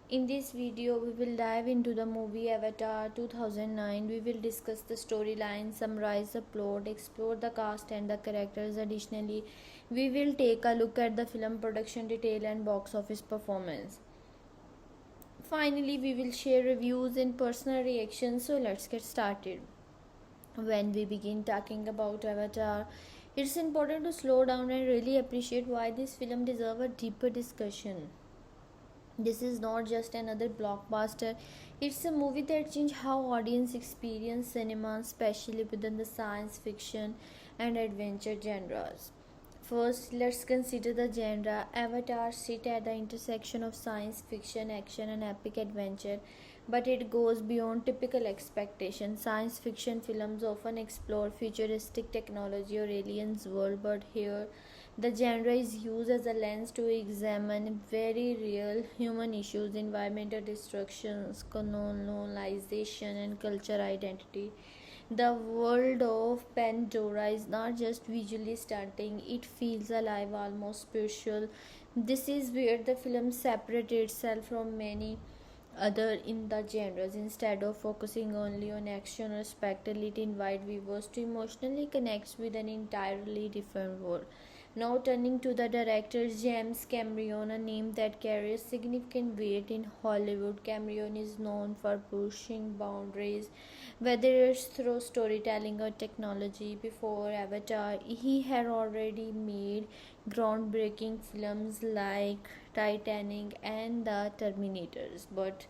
In this video, we will dive into the movie Avatar 2009. We will discuss the storyline, summarize the plot, explore the cast and the characters. Additionally, we will take a look at the film production detail and box office performance. Finally, we will share reviews and personal reactions. So, let's get started. When we begin talking about Avatar, it's important to slow down and really appreciate why this film deserves a deeper discussion. This is not just another blockbuster, it's a movie that changed how audience experience cinema, especially within the science fiction and adventure genres. First, let's consider the genre. Avatar sit at the intersection of science fiction, action, and epic adventure, but it goes beyond typical expectations. Science fiction films often explore futuristic technology or aliens world, but here the genre is used as a lens to examine very real human issues, environmental destruction, colonization, and cultural identity. The world of Pandora is not just visually stunning, it feels alive, almost spiritual. This is where the film separates itself from many other in the genres. Instead of focusing only on action or spectacle, it invites viewers to emotionally connect with an entirely different world. Now turning to the director James Cameron, a name that carries significant weight in Hollywood. Cameron is known for pushing boundaries, whether it's through storytelling or technology. Before Avatar, he had already made groundbreaking films like Titanic and The Terminators, but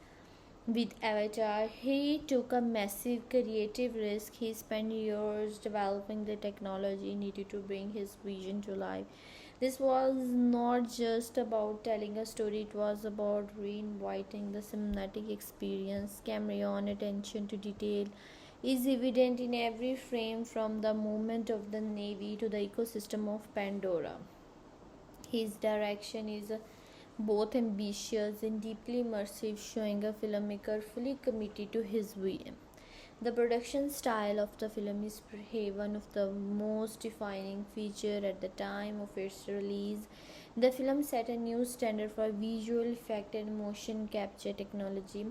with Avatar, he took a massive creative risk. He spent years developing the technology needed to bring his vision to life. This was not just about telling a story, it was about reinviting the cinematic experience. Cameron attention to detail is evident in every frame, from the movement of the Navy to the ecosystem of Pandora. His direction is both ambitious and deeply immersive, showing a filmmaker fully committed to his vision. The production style of the film is perhaps one of the most defining features at the time of its release. The film set a new standard for visual effect and motion capture technology.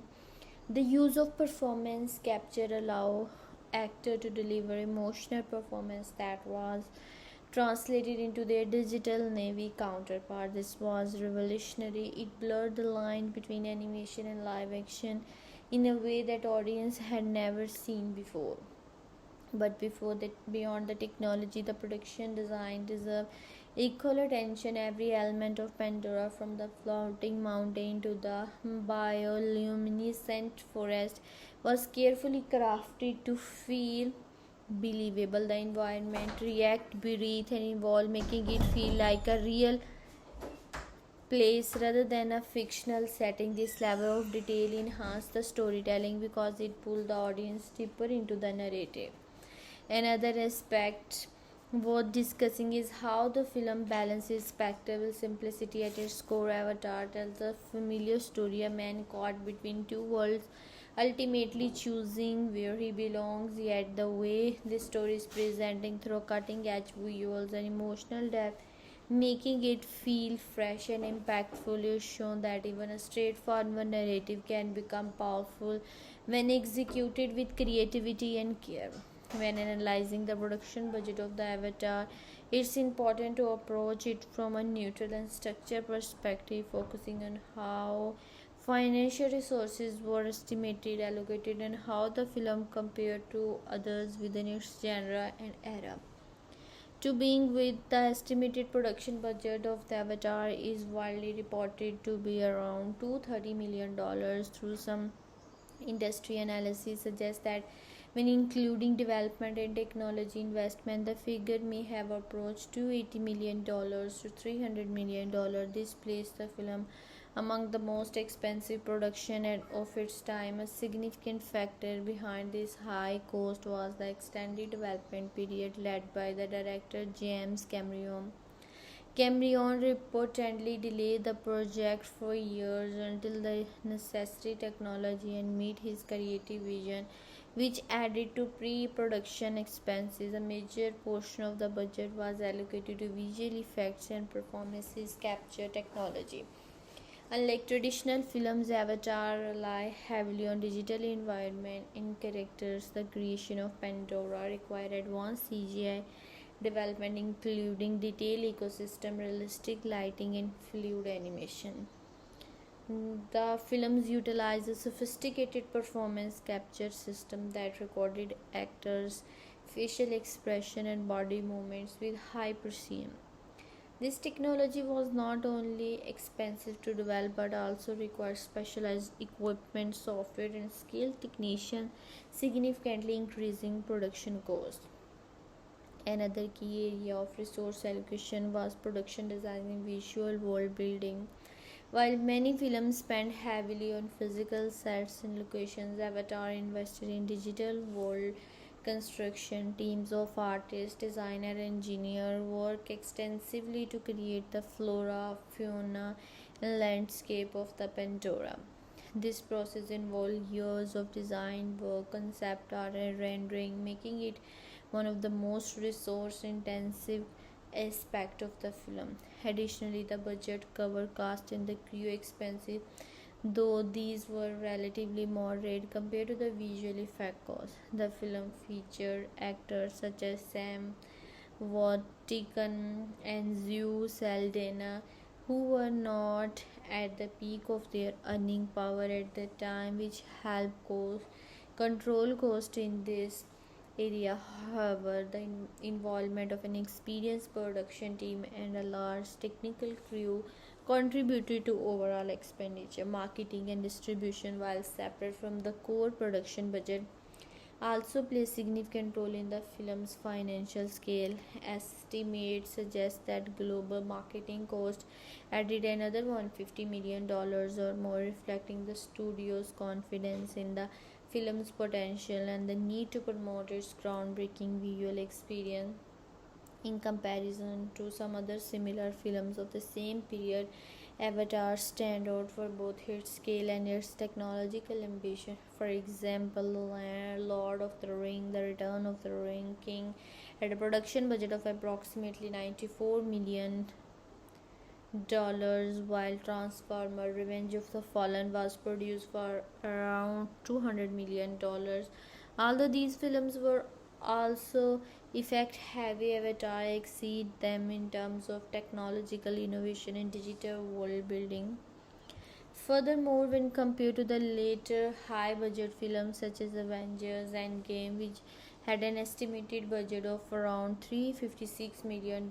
The use of performance capture allow actor to deliver emotional performance that was translated into their digital navy counterpart. This was revolutionary. It blurred the line between animation and live action in a way that audience had never seen before. But before that, beyond the technology, the production design deserved equal attention. Every element of Pandora, from the floating mountain to the bioluminescent forest, was carefully crafted to feel believable. The environment react, breathe, and evolve, making it feel like a real place rather than a fictional setting. This level of detail enhanced the storytelling because it pulled the audience deeper into the narrative. Another aspect worth discussing is how the film balances spectacle simplicity at its core. Avatar tells a familiar story, a man caught between two worlds, ultimately choosing where he belongs. Yet the way this story is presenting through cutting edge visuals and emotional depth, making it feel fresh and impactful, is shown that even a straightforward narrative can become powerful when executed with creativity and care. When analyzing the production budget of the Avatar, it's important to approach it from a neutral and structured perspective, focusing on how financial resources were estimated, allocated, and how the film compared to others within its genre and era. To being with the estimated production budget of the Avatar is widely reported to be around $230 million. Through some industry analysis suggests that when including development and technology investment, the figure may have approached $280 million to $300 million. This placed the film among the most expensive production of its time. A significant factor behind this high cost was the extended development period led by the director James Cameron. Cameron reportedly delayed the project for years until the necessary technology and meet his creative vision, which added to pre-production expenses. A major portion of the budget was allocated to visual effects and performances capture technology. Unlike traditional films, Avatar rely heavily on digital environment and characters. The creation of Pandora required advanced CGI development, including detailed ecosystem, realistic lighting, and fluid animation. The films utilize a sophisticated performance capture system that recorded actors' facial expression and body movements with high precision. This technology was not only expensive to develop but also required specialized equipment, software, and skilled technicians, significantly increasing production costs. Another key area of resource allocation was production design and visual world building. While many films spent heavily on physical sets and locations, Avatar invested in digital world construction. Teams of artists, designer, and engineer work extensively to create the flora, fauna, and landscape of the Pandora. This process involved years of design work, concept art, and rendering, making it one of the most resource intensive aspect of the film. Additionally, the budget cover cast and the crew expenses, though these were relatively moderate compared to the visual effect costs. The film featured actors such as Sam Worthington and Saldana, who were not at the peak of their earning power at the time, which helped control cost in this area. However, the involvement of an experienced production team and a large technical crew contributed to overall expenditure. Marketing and distribution, while separate from the core production budget, also play a significant role in the film's financial scale. Estimates suggest that global marketing costs added another $150 million or more, reflecting the studio's confidence in the film's potential and the need to promote its groundbreaking visual experience. In comparison to some other similar films of the same period, Avatar stand out for both its scale and its technological ambition. For example, Lord of the Ring, The Return of the Ring King had a production budget of approximately $94 million, while Transformer Revenge of the Fallen was produced for around $200 million. Although these films were also effect heavy, Avatar exceed them in terms of technological innovation and digital world building. Furthermore, when compared to the later high budget films such as Avengers Endgame, which had an estimated budget of around $356 million,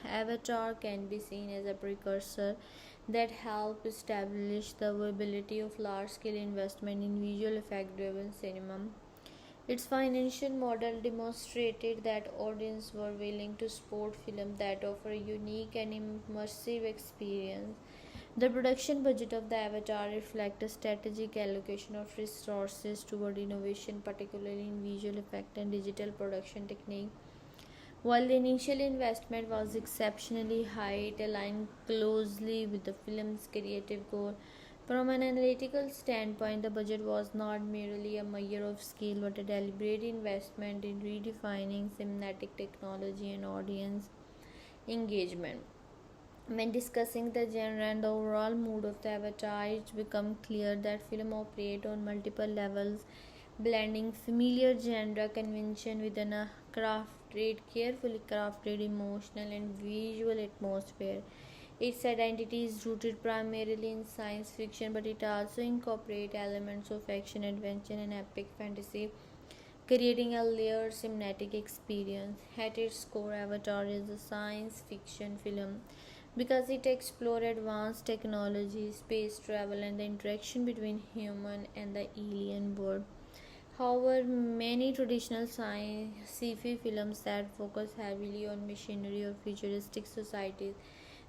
Avatar can be seen as a precursor that helped establish the viability of large scale investment in visual effect driven cinema. Its financial model demonstrated that audiences were willing to support films that offer a unique and immersive experience. The production budget of the Avatar reflects a strategic allocation of resources toward innovation, particularly in visual effect and digital production technique. While the initial investment was exceptionally high, it aligned closely with the film's creative goal. From an analytical standpoint, the budget was not merely a measure of scale but a deliberate investment in redefining cinematic technology and audience engagement. When discussing the genre and the overall mood of the Avatar, it's become clear that film operate on multiple levels, blending familiar genre convention within a carefully crafted emotional and visual atmosphere. Its identity is rooted primarily in science fiction, but it also incorporates elements of action, adventure, and epic fantasy, creating a layered cinematic experience. At its core, Avatar is a science fiction film because it explores advanced technology, space travel, and the interaction between human and the alien world. However, many traditional sci-fi films that focus heavily on machinery or futuristic societies,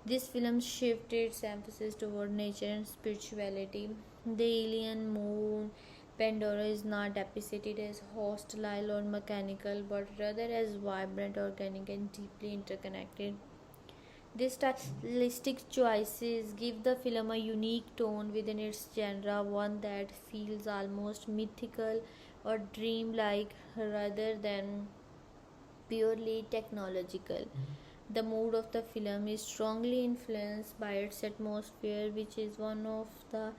this film shifted its emphasis toward nature and spirituality. The alien moon Pandora is not depicted as hostile or mechanical, but rather as vibrant, organic, and deeply interconnected. These stylistic choices give the film a unique tone within its genre, one that feels almost mythical or dreamlike rather than purely technological. The mood of the film is strongly influenced by its atmosphere, which is one of the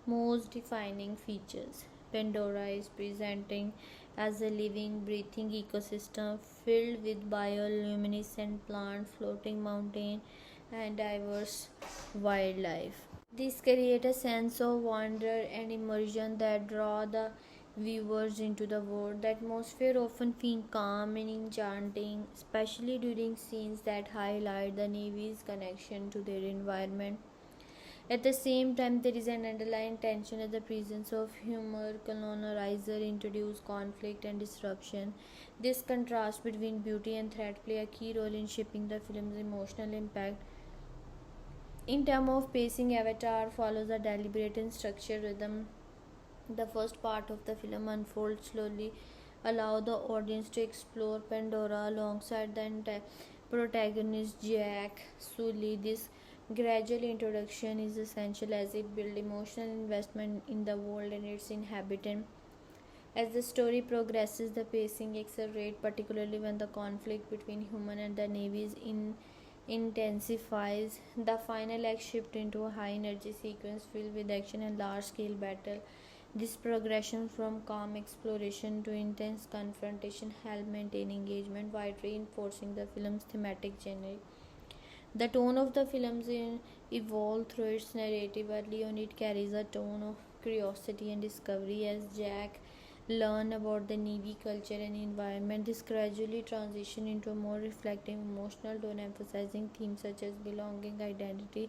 most defining features. Pandora is presenting as a living, breathing ecosystem filled with bioluminescent plants, floating mountains, and diverse wildlife. This creates a sense of wonder and immersion that draw the viewers into the world. The atmosphere often feels calm and enchanting, especially during scenes that highlight the Navy's connection to their environment. At the same time, there is an underlying tension as the presence of humor colonizer introduce conflict and disruption. This contrast between beauty and threat play a key role in shaping the film's emotional impact. In terms of pacing, Avatar follows a deliberate and structured rhythm. The first part of the film unfolds slowly, allow the audience to explore Pandora alongside the protagonist Jake Sully. This gradual introduction is essential as it builds emotional investment in the world and its inhabitant. As the story progresses, the pacing accelerates, particularly when the conflict between human and the navies intensifies. The final act shifts into a high energy sequence filled with action and large scale battle. This progression from calm exploration to intense confrontation helps maintain engagement while reinforcing the film's thematic genre. The tone of the film evolves through its narrative. Early on, it carries a tone of curiosity and discovery as Jack learn about the Navy culture and environment. This gradually transitions into a more reflective, emotional tone, emphasizing themes such as belonging, identity,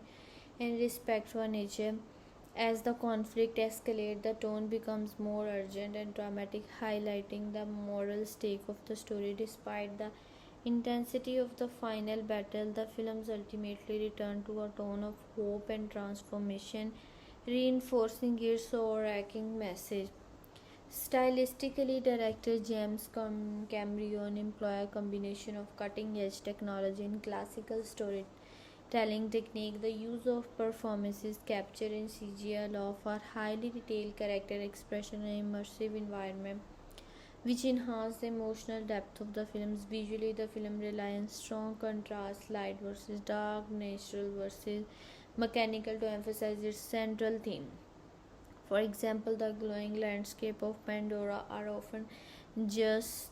and respect for nature. As the conflict escalates, the tone becomes more urgent and dramatic, highlighting the moral stake of the story. Despite the intensity of the final battle, the films ultimately return to a tone of hope and transformation, reinforcing its overarching message. Stylistically, director James Cameron employed a combination of cutting-edge technology and classical storytelling technique. The use of performances captured in CGI allow for highly detailed character expression and immersive environment, which enhance the emotional depth of the films. Visually, the film relies on strong contrast, light versus dark, natural versus mechanical to emphasize its central theme. For example, the glowing landscape of Pandora are often just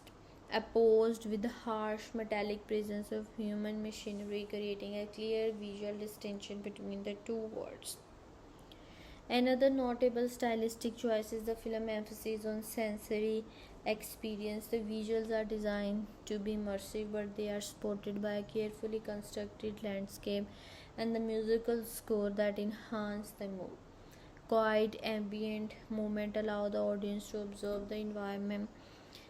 opposed with the harsh metallic presence of human machinery, creating a clear visual distinction between the two worlds. Another notable stylistic choice is the film emphasis on sensory experience. The visuals are designed to be immersive, but they are supported by a carefully constructed landscape and the musical score that enhance the mood. Quiet ambient movement allow the audience to observe the environment,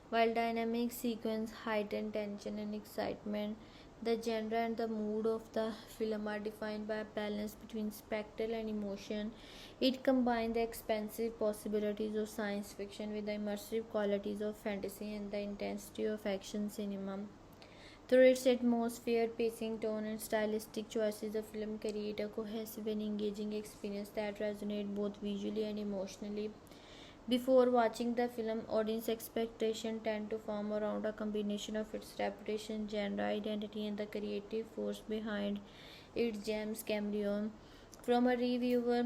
while dynamic sequence heighten tension and excitement. The genre and the mood of the film are defined by a balance between spectacle and emotion. It combines the expansive possibilities of science fiction with the immersive qualities of fantasy and the intensity of action cinema. Through its atmosphere, pacing, tone, and stylistic choices, the film creates a cohesive and engaging experience that resonates both visually and emotionally. Before watching the film, audience expectations tend to form around a combination of its reputation, genre, identity, and the creative force behind it. James Cameron. From a reviewer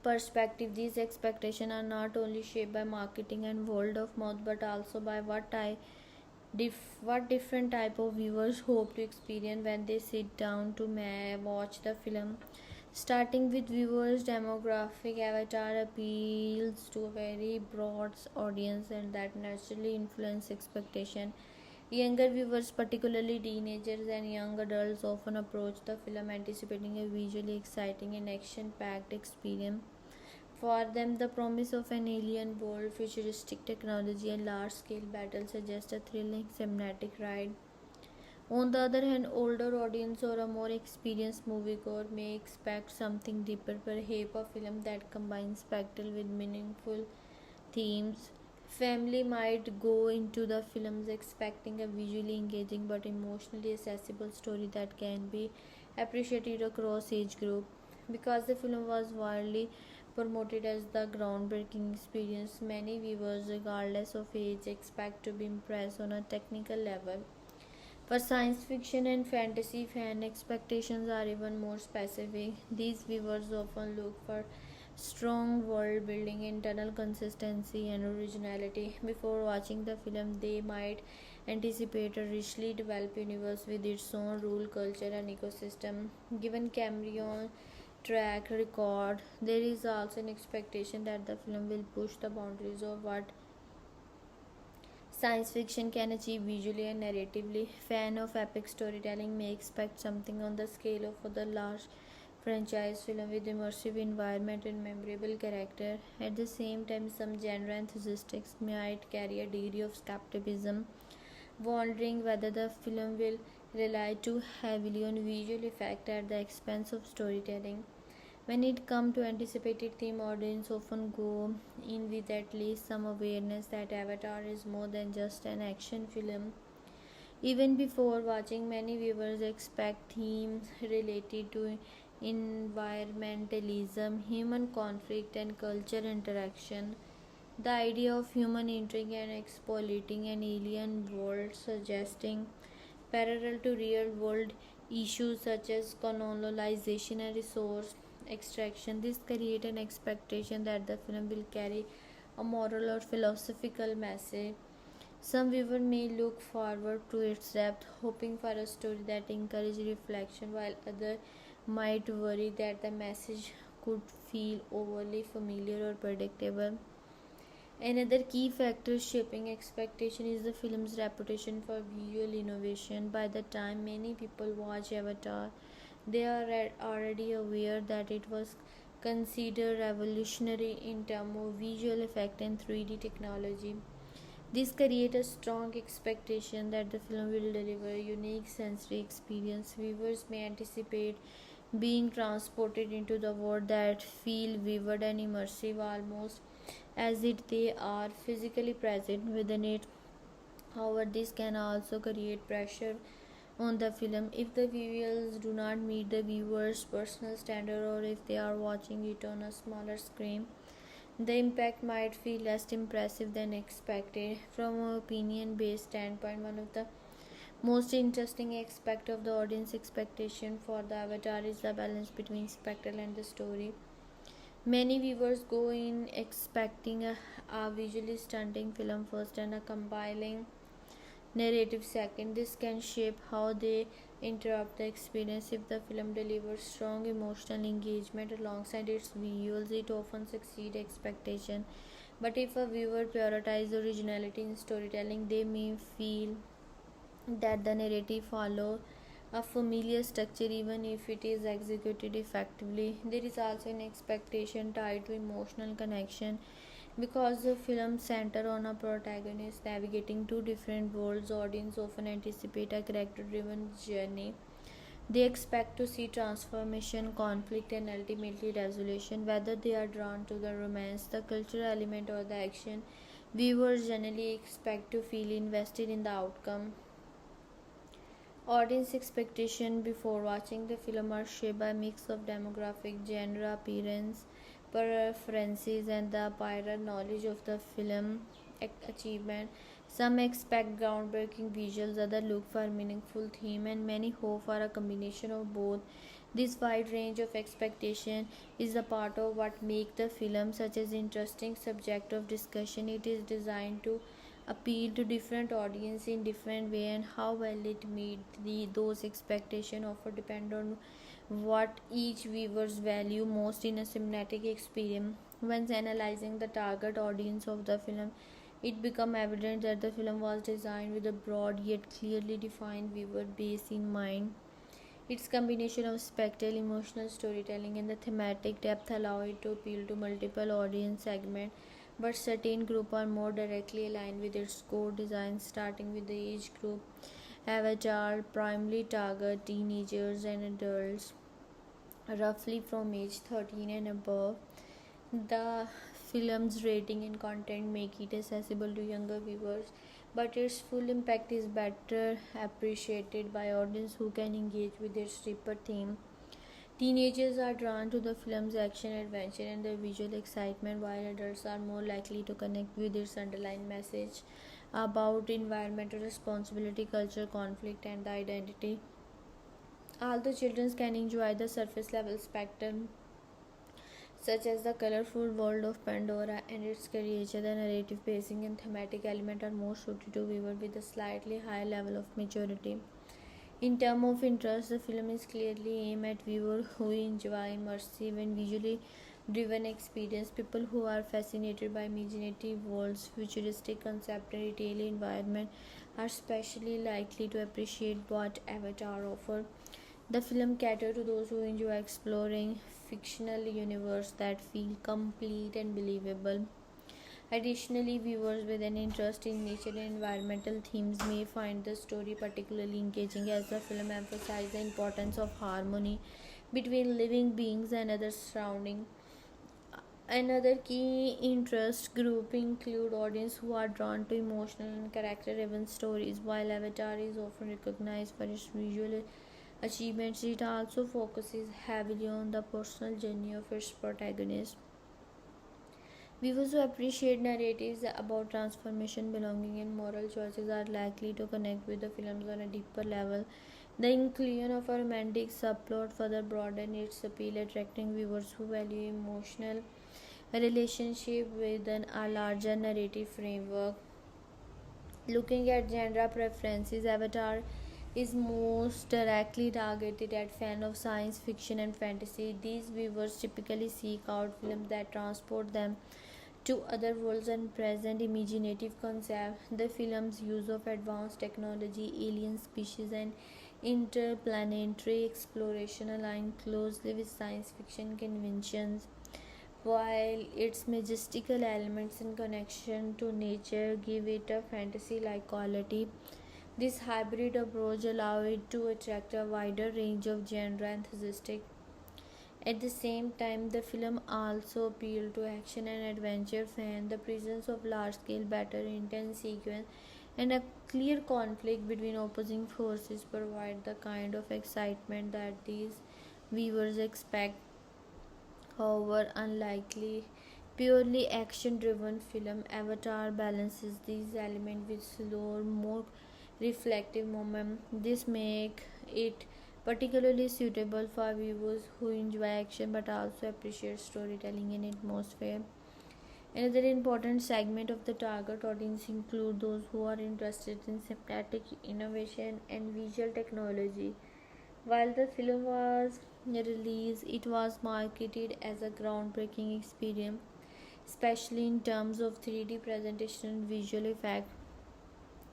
perspective, these expectations are not only shaped by marketing and word of mouth, but also by what different type of viewers hope to experience when they sit down to watch the film. Starting with viewers demographic, Avatar appeals to a very broad audience and that naturally influence expectation. Younger viewers, particularly teenagers and young adults, often approach the film anticipating a visually exciting and action packed experience. For them, the promise of an alien world, futuristic technology, and large scale battle suggests a thrilling cinematic ride. On the other hand, older audience or a more experienced moviegoer may expect something deeper, perhaps a film that combines spectacle with meaningful themes. Family might go into the films expecting a visually engaging but emotionally accessible story that can be appreciated across age group. Because the film was widely promoted as the groundbreaking experience, many viewers, regardless of age, expect to be impressed on a technical level. For science fiction and fantasy fan, expectations are even more specific. These viewers often look for strong world building, internal consistency, and originality. Before watching the film, they might anticipate a richly developed universe with its own rule, culture, and ecosystem. Given Cameron track record, there is also an expectation that the film will push the boundaries of what science fiction can achieve visually and narratively. Fan of epic storytelling may expect something on the scale of the large franchise film with immersive environment and memorable character. At the same time, some genre enthusiasts might carry a degree of skepticism, wondering whether the film will rely too heavily on visual effect at the expense of storytelling. When it comes to anticipated theme, audience often go in with at least some awareness that Avatar is more than just an action film. Even before watching, many viewers expect themes related to environmentalism, human conflict, and culture interaction. The idea of human entering and exploiting an alien world, suggesting parallel to real world issues such as colonization and resource extraction. This creates an expectation that the film will carry a moral or philosophical message. Some viewers may look forward to its depth, hoping for a story that encourages reflection, while others might worry that the message could feel overly familiar or predictable. Another key factor shaping expectation is the film's reputation for visual innovation. By the time many people watch Avatar, they are already aware that it was considered revolutionary in terms of visual effect and 3D technology. This creates a strong expectation that the film will deliver a unique sensory experience. Viewers may anticipate being transported into the world that feel vivid and immersive, almost as if they are physically present within it. However, this can also create pressure on the film if the visuals do not meet the viewer's personal standard, or if they are watching it on a smaller screen. The impact might feel less impressive than expected. From an opinion based standpoint, one of the most interesting aspect of the audience expectation for the Avatar is the balance between spectacle and the story. Many viewers go in expecting a visually stunning film first and a compelling narrative second. This can shape how they interrupt the experience. If the film delivers strong emotional engagement alongside its visuals, it often succeeds expectation. But if a viewer prioritizes originality in storytelling, they may feel that the narrative follows a familiar structure even if it is executed effectively. There is also an expectation tied to emotional connection. Because the film centers on a protagonist navigating two different worlds, audience often anticipate a character-driven journey. They expect to see transformation, conflict, and ultimately resolution. Whether they are drawn to the romance, the cultural element, or the action, viewers generally expect to feel invested in the outcome. Audience expectation before watching the film are shaped by a mix of demographic, genre, appearance, preferences, and the prior knowledge of the film achievement. Some expect groundbreaking visuals, others look for meaningful theme, and many hope for a combination of both. This wide range of expectation is a part of what makes the film such an interesting subject of discussion. It is designed to appeal to different audience in different way, and how well it meet those expectations often depend on what each viewers value most in a cinematic experience. When analyzing the target audience of the film, it became evident that the film was designed with a broad yet clearly defined viewer base in mind. Its combination of spectacle, emotional storytelling, and the thematic depth allow it to appeal to multiple audience segments, but certain groups are more directly aligned with its core design, starting with the age group. Avatar primarily target teenagers and adults, roughly from age 13 and above. The film's rating and content make it accessible to younger viewers, but its full impact is better appreciated by audience who can engage with its deeper theme. Teenagers are drawn to the film's action, adventure, and the visual excitement, while adults are more likely to connect with its underlying message. about environmental responsibility, culture, conflict, and the identity. Although children can enjoy the surface level spectrum, such as the colorful world of Pandora and its creature, the narrative pacing and thematic element are more suited to viewers with a slightly higher level of maturity. In terms of interest, the film is clearly aimed at viewers who enjoy immersive and visually driven experience. People who are fascinated by imaginative worlds, futuristic concept, and retail environment are especially likely to appreciate what Avatar offers. The film caters to those who enjoy exploring fictional universe that feel complete and believable. Additionally, viewers with an interest in nature and environmental themes may find the story particularly engaging as the film emphasizes the importance of harmony between living beings and other surroundings. Another key interest group include audience who are drawn to emotional and character-driven stories. While Avatar is often recognized for its visual achievements, it also focuses heavily on the personal journey of its protagonist. Viewers who appreciate narratives about transformation, belonging, and moral choices are likely to connect with the films on a deeper level. The inclusion of a romantic subplot further broadens its appeal, attracting viewers who value emotional relationship within a larger narrative framework. Looking at genre preferences, Avatar is most directly targeted at fans of science fiction and fantasy. These viewers typically seek out films that transport them to other worlds and present imaginative concepts. The film's use of advanced technology, alien species, and interplanetary exploration align closely with science fiction conventions, while its majestical elements and connection to nature give it a fantasy-like quality. This hybrid approach allows it to attract a wider range of genre enthusiasts. At the same time, the film also appealed to action and adventure fans. The presence of large-scale battle, intense sequence, and a clear conflict between opposing forces provide the kind of excitement that these viewers expect. However, unlikely purely action-driven film, Avatar balances these elements with slower, more reflective moment. This makes it particularly suitable for viewers who enjoy action but also appreciate storytelling and atmosphere. Another important segment of the target audience include those who are interested in thematic innovation and visual technology. While the film was released, it was marketed as a groundbreaking experience, especially in terms of 3D presentation and visual effects.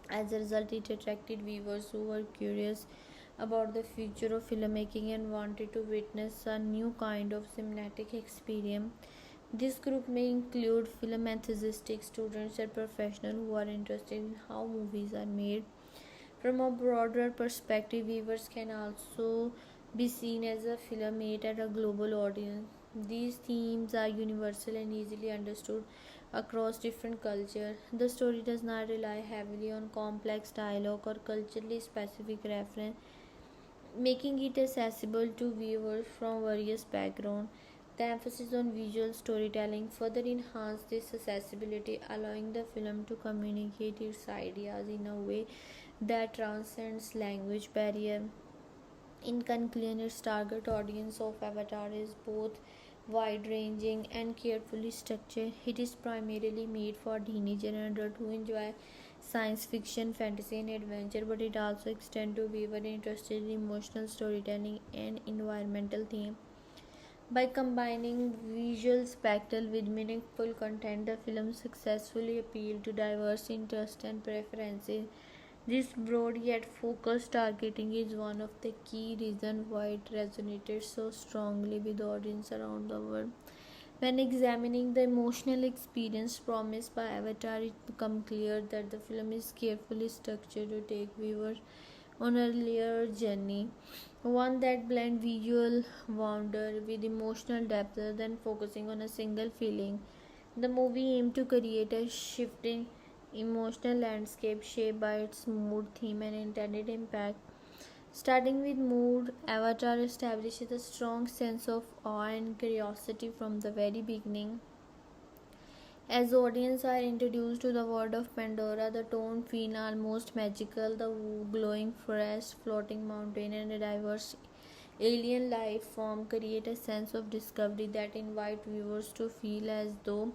As a result, it attracted viewers who were curious about the future of filmmaking and wanted to witness a new kind of cinematic experience. This group may include film enthusiasts, students, and professionals who are interested in how movies are made. From a broader perspective, viewers can also be seen as a film aimed at a global audience. These themes are universal and easily understood across different cultures. The story does not rely heavily on complex dialogue or culturally specific reference, making it accessible to viewers from various backgrounds. The emphasis on visual storytelling further enhances this accessibility, allowing the film to communicate its ideas in a way that transcends language barrier. In conclusion, its target audience of Avatar is both wide-ranging and carefully structured. It is primarily made for teenagers and adults who enjoy science fiction, fantasy, and adventure, but it also extends to viewers interested in emotional storytelling and environmental themes. By combining visual spectacle with meaningful content, the film successfully appealed to diverse interests and preferences. This broad yet focused targeting is one of the key reasons why it resonated so strongly with audiences around the world. When examining the emotional experience promised by Avatar, it becomes clear that the film is carefully structured to take viewers on a layered journey, one that blends visual wonder with emotional depth rather than focusing on a single feeling. The movie aimed to create a shifting emotional landscape shaped by its mood, theme, and intended impact. Starting with mood, Avatar establishes a strong sense of awe and curiosity from the very beginning. As audience are introduced to the world of Pandora, the tone feel almost magical. The glowing forest, floating mountain, and a diverse alien life form create a sense of discovery that invite viewers to feel as though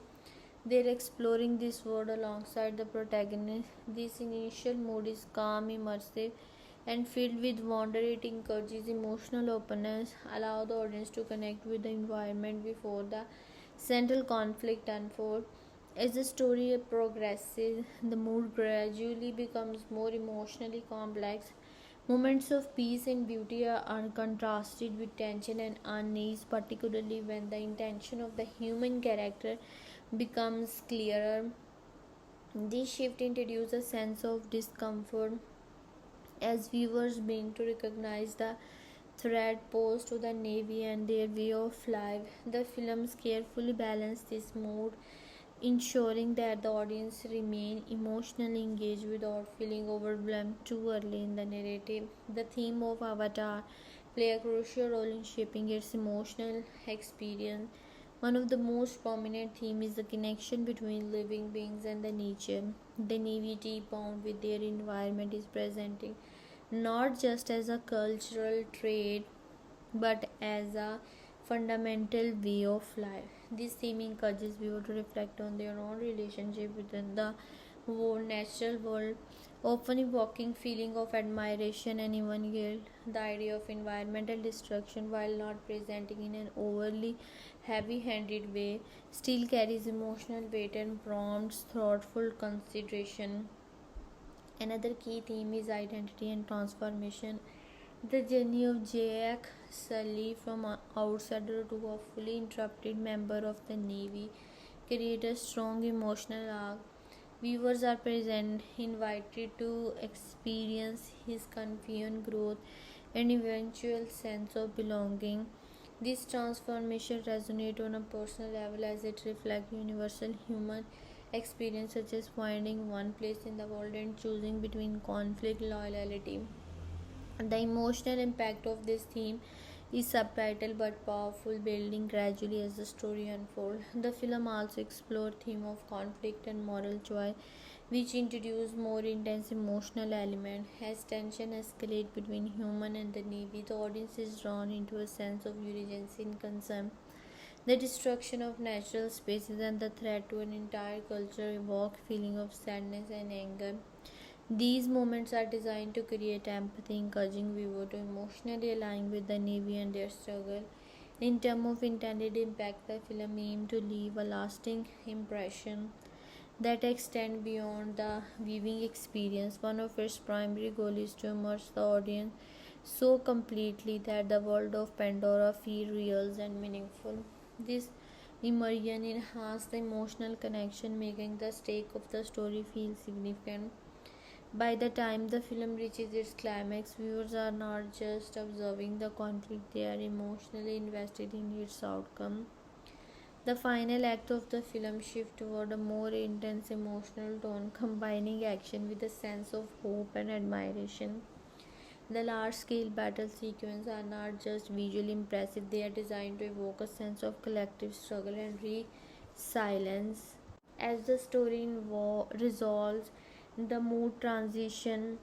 they're exploring this world alongside the protagonist. This initial mood is calm, immersive, and filled with wonder. It encourages emotional openness, allow the audience to connect with the environment before the central conflict unfolds. As the story progresses, the mood gradually becomes more emotionally complex. Moments of peace and beauty are contrasted with tension and unease, particularly when the intention of the human character becomes clearer. This shift introduces a sense of discomfort as viewers begin to recognize the threat posed to the Navy and their way of life. The films carefully balance this mood, ensuring that the audience remain emotionally engaged without feeling overwhelmed too early in the narrative. The theme of Avatar play a crucial role in shaping its emotional experience. One of the most prominent themes is the connection between living beings and the nature. The naivety bound with their environment is presenting not just as a cultural trait but as a fundamental way of life. This theme encourages viewers to reflect on their own relationship within the natural world, often evoking feeling of admiration and even guilt. The idea of environmental destruction, while not presenting in an overly heavy-handed way, still carries emotional weight and prompts thoughtful consideration. Another key theme is identity and transformation. The journey of Jake Sully from an outsider to a fully interrupted member of the Navy creates a strong emotional arc. Viewers are present, invited to experience his confusion, growth, and eventual sense of belonging. This transformation resonates on a personal level as it reflects universal human experience such as finding one place in the world and choosing between conflict and loyalty. The emotional impact of this theme is subtle but powerful, building gradually as the story unfolds. The film also explores theme of conflict and moral choice, which introduce more intense emotional element. As tension escalates between human and the Navy, the audience is drawn into a sense of urgency and concern. The destruction of natural spaces and the threat to an entire culture evoke feeling of sadness and anger. These moments are designed to create empathy, encouraging viewers to emotionally align with the Navy and their struggle. In terms of intended impact, the film aimed to leave a lasting impression that extends beyond the viewing experience. One of its primary goals is to immerse the audience so completely that the world of Pandora feels real and meaningful. This immersion enhances the emotional connection, making the stake of the story feel significant. By the time the film reaches its climax, viewers are not just observing the conflict, they are emotionally invested in its outcome. The final act of the film shifts toward a more intense emotional tone, combining action with a sense of hope and admiration. The large scale battle sequences are not just visually impressive, they are designed to evoke a sense of collective struggle and resilience. As the story resolves, the mood transition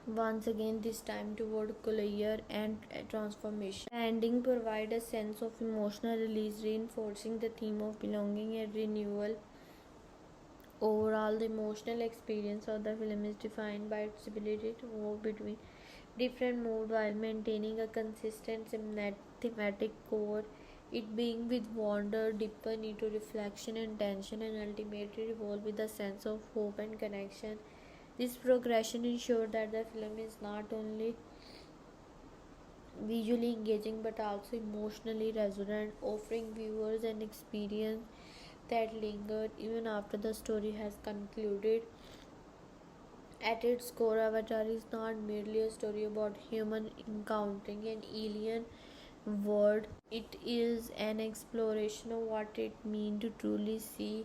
once again, this time toward career and transformation. The ending provides a sense of emotional release, reinforcing the theme of belonging and renewal. Overall, the emotional experience of the film is defined by its ability to move between different moods while maintaining a consistent thematic core. It being with wonder, deepen into reflection and tension, and ultimately revolve with a sense of hope and connection. This progression ensures that the film is not only visually engaging but also emotionally resonant, offering viewers an experience that lingered even after the story has concluded. At its core, Avatar is not merely a story about human encountering an alien world. It is an exploration of what it means to truly see,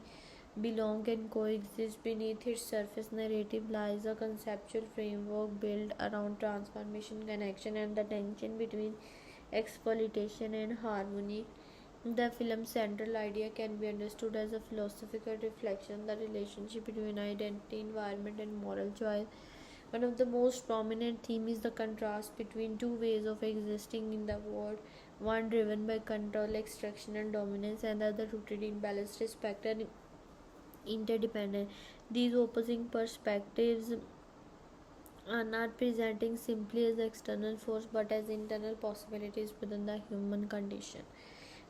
belong, and coexist. Beneath its surface narrative lies a conceptual framework built around transformation, connection, and the tension between exploitation and harmony. The film's central idea can be understood as a philosophical reflection, the relationship between identity, environment, and moral choice. One of the most prominent themes is the contrast between two ways of existing in the world, one driven by control, extraction, and dominance, and the other rooted in balanced respect and interdependence. These opposing perspectives are not presenting simply as external force but as internal possibilities within the human condition.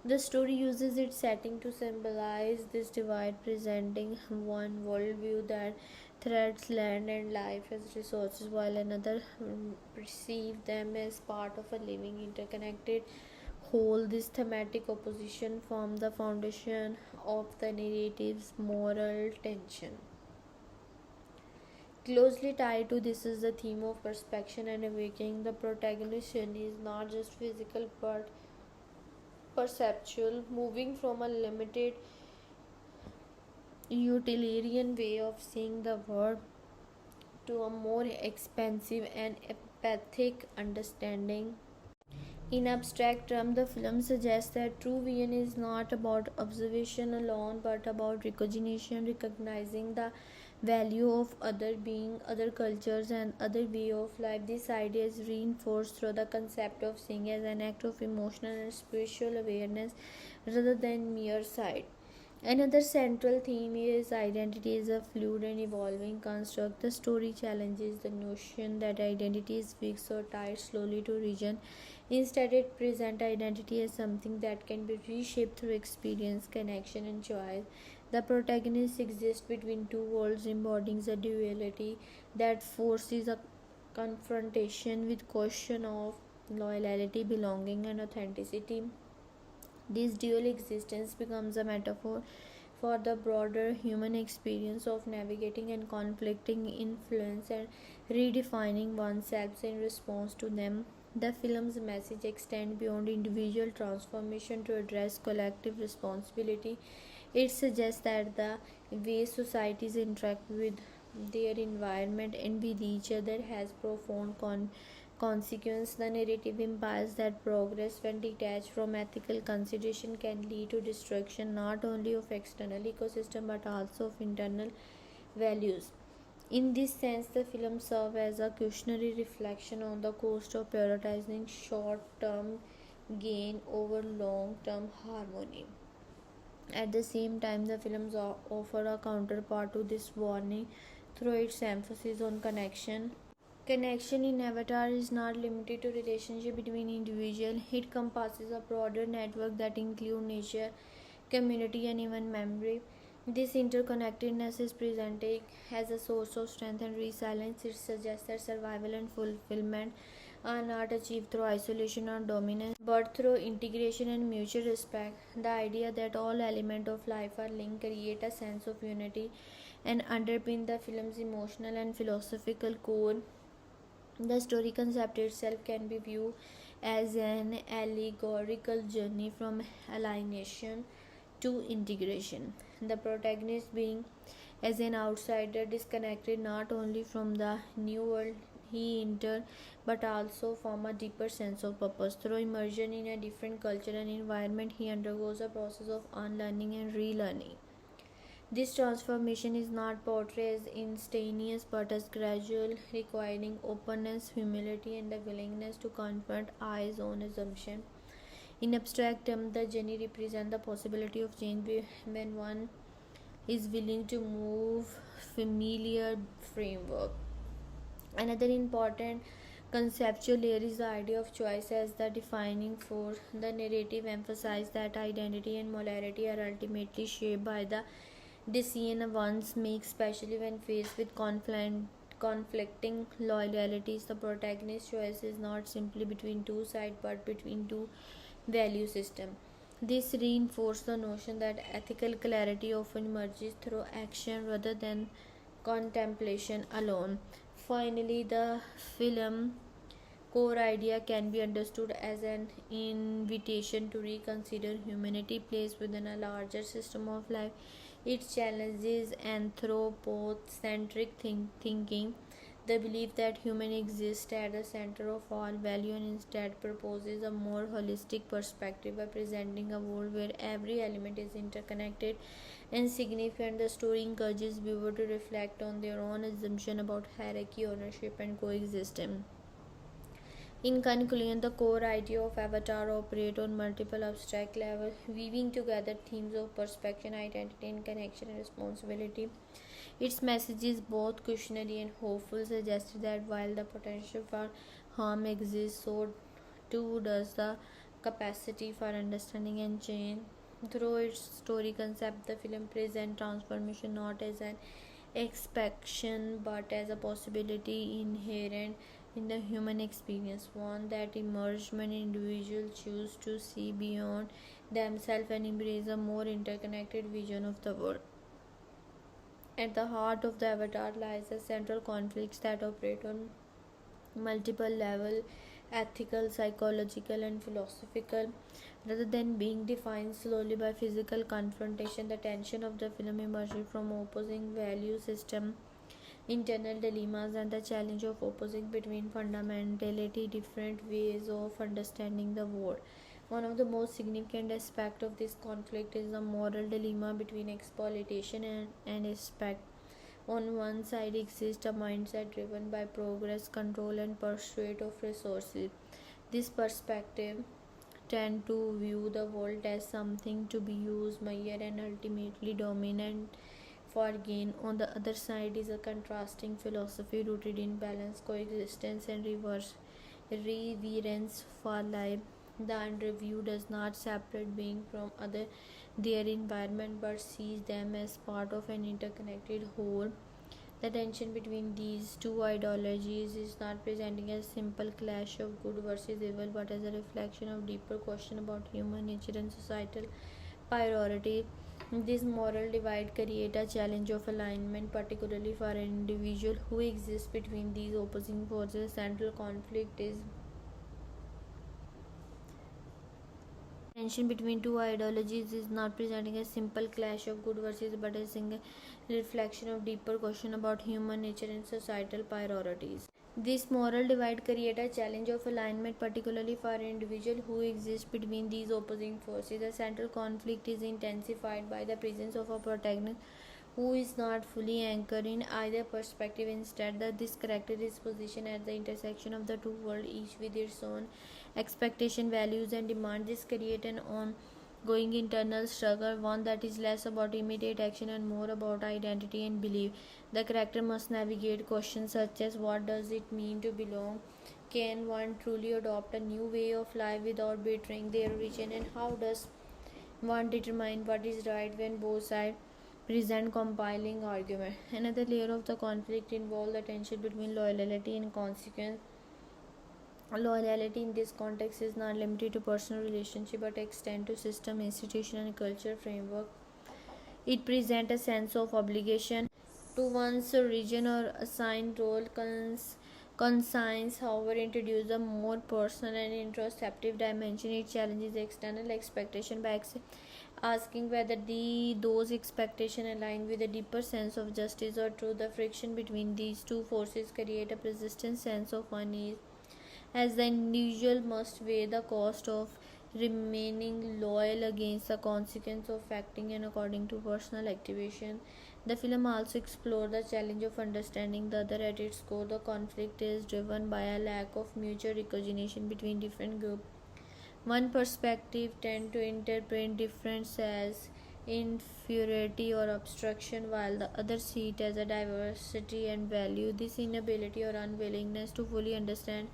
The story uses its setting to symbolize this divide, presenting one worldview that treats land and life as resources, while another perceives them as part of a living, interconnected whole. This thematic opposition forms the foundation of the narrative's moral tension. Closely tied to this is the theme of perspection and awakening. The protagonist journey is not just physical but perceptual, moving from a limited utilitarian way of seeing the world to a more expansive and empathic understanding. In abstract terms, the film suggests that true vision is not about observation alone but about recognition, recognizing the value of other being, other cultures, and other way of life. This idea is reinforced through the concept of seeing as an act of emotional and spiritual awareness rather than mere sight. Another central theme is identity is a fluid and evolving construct. The story challenges the notion that identity is fixed or tied slowly to region. Instead, it presents identity as something that can be reshaped through experience, connection, and choice. The protagonist exists between two worlds, embodying a duality that forces a confrontation with question of loyalty, belonging, and authenticity. This dual existence becomes a metaphor for the broader human experience of navigating and conflicting influence and redefining oneself in response to them. The film's message extends beyond individual transformation to address collective responsibility. It suggests that the way societies interact with their environment and with each other has profound consequence. The narrative implies that progress, when detached from ethical consideration, can lead to destruction not only of external ecosystem but also of internal values. In this sense, the film serves as a cautionary reflection on the cost of prioritizing short-term gain over long-term harmony. At the same time, the films offer a counterpart to this warning through its emphasis on connection. Connection in Avatar is not limited to relationship between individuals. It encompasses a broader network that includes nature, community, and even memory. This interconnectedness is presented as a source of strength and resilience. It suggests that survival and fulfillment are not achieved through isolation or dominance, but through integration and mutual respect. The idea that all elements of life are linked create a sense of unity and underpin the film's emotional and philosophical core. The story concept itself can be viewed as an allegorical journey from alienation to integration. The protagonist being as an outsider disconnected not only from the new world he entered but also from a deeper sense of purpose. Through immersion in a different culture and environment, he undergoes a process of unlearning and relearning. This transformation is not portrayed as instantaneous but as gradual, requiring openness, humility, and a willingness to confront eyes own assumption. In abstract terms, the journey represents the possibility of change when one is willing to move familiar framework. Another important conceptual layer is the idea of choice as the defining force. The narrative emphasizes that identity and morality are ultimately shaped by the decision one's make, especially when faced with conflicting loyalties. The protagonist's choice is not simply between two sides but between two value systems. This reinforces the notion that ethical clarity often emerges through action rather than contemplation alone. Finally, the film core idea can be understood as an invitation to reconsider humanity place within a larger system of life. It challenges anthropocentric thinking The belief that human exists at the center of all value and instead proposes a more holistic perspective by presenting a world where every element is interconnected and significant. The story encourages viewers to reflect on their own assumption about hierarchy, ownership, and coexistence. In conclusion, the core idea of Avatar operates on multiple abstract levels, weaving together themes of perception, identity, and connection and responsibility. Its message is both cautionary and hopeful, suggesting that while the potential for harm exists, so too does the capacity for understanding and change. Through its story concept, the film presents transformation not as an expectation but as a possibility inherent in the human experience, one that emerges when individuals choose to see beyond themselves and embrace a more interconnected vision of the world. At the heart of the Avatar lies a central conflict that operates on multiple levels: ethical, psychological, and philosophical. Rather than being defined slowly by physical confrontation, the tension of the film emerges from opposing value system, internal dilemmas, and the challenge of opposing between fundamentally different ways of understanding the world. One of the most significant aspects of this conflict is the moral dilemma between exploitation and respect. On one side exists a mindset driven by progress, control, and pursuit of resources. This perspective tend to view the world as something to be used, measured, and ultimately dominant for gain. On the other side is a contrasting philosophy rooted in balance, coexistence, and reverence for life. The underview does not separate being from other their environment but sees them as part of an interconnected whole. The tension between these two ideologies is not presenting as a simple clash of good versus evil but as a reflection of deeper question about human nature and societal priority. This moral divide creates a challenge of alignment, particularly for an individual who exists between these opposing forces. Central conflict is tension between two ideologies is not presenting a simple clash of good versus but a single reflection of deeper question about human nature and societal priorities. This moral divide creates a challenge of alignment, particularly for an individual who exists between these opposing forces. The central conflict is intensified by the presence of a protagonist who is not fully anchored in either perspective. Instead, this character is positioned at the intersection of the two worlds, each with its own expectation, values, and demands. This creates an ongoing internal struggle, one that is less about immediate action and more about identity and belief. The character must navigate questions such as what does it mean to belong? Can one truly adopt a new way of life without betraying their origin? And how does one determine what is right when both sides present compiling argument? Another layer of the conflict involves the tension between loyalty and consequence. Loyalty in this context is not limited to personal relationship but extends to system, institution, and culture framework. It presents a sense of obligation to one's origin or assigned role. Conscience, however, introduces a more personal and introspective dimension. It challenges external expectation by asking whether those expectations align with a deeper sense of justice or truth. The friction between these two forces create a persistent sense of unease, as the individual must weigh the cost of remaining loyal against the consequence of acting and according to personal activation. The film also explored the challenge of understanding the other. At its core, the conflict is driven by a lack of mutual recognition between different groups. One perspective tends to interpret difference as inferiority or obstruction, while the other sees it as a diversity and value. This inability or unwillingness to fully understand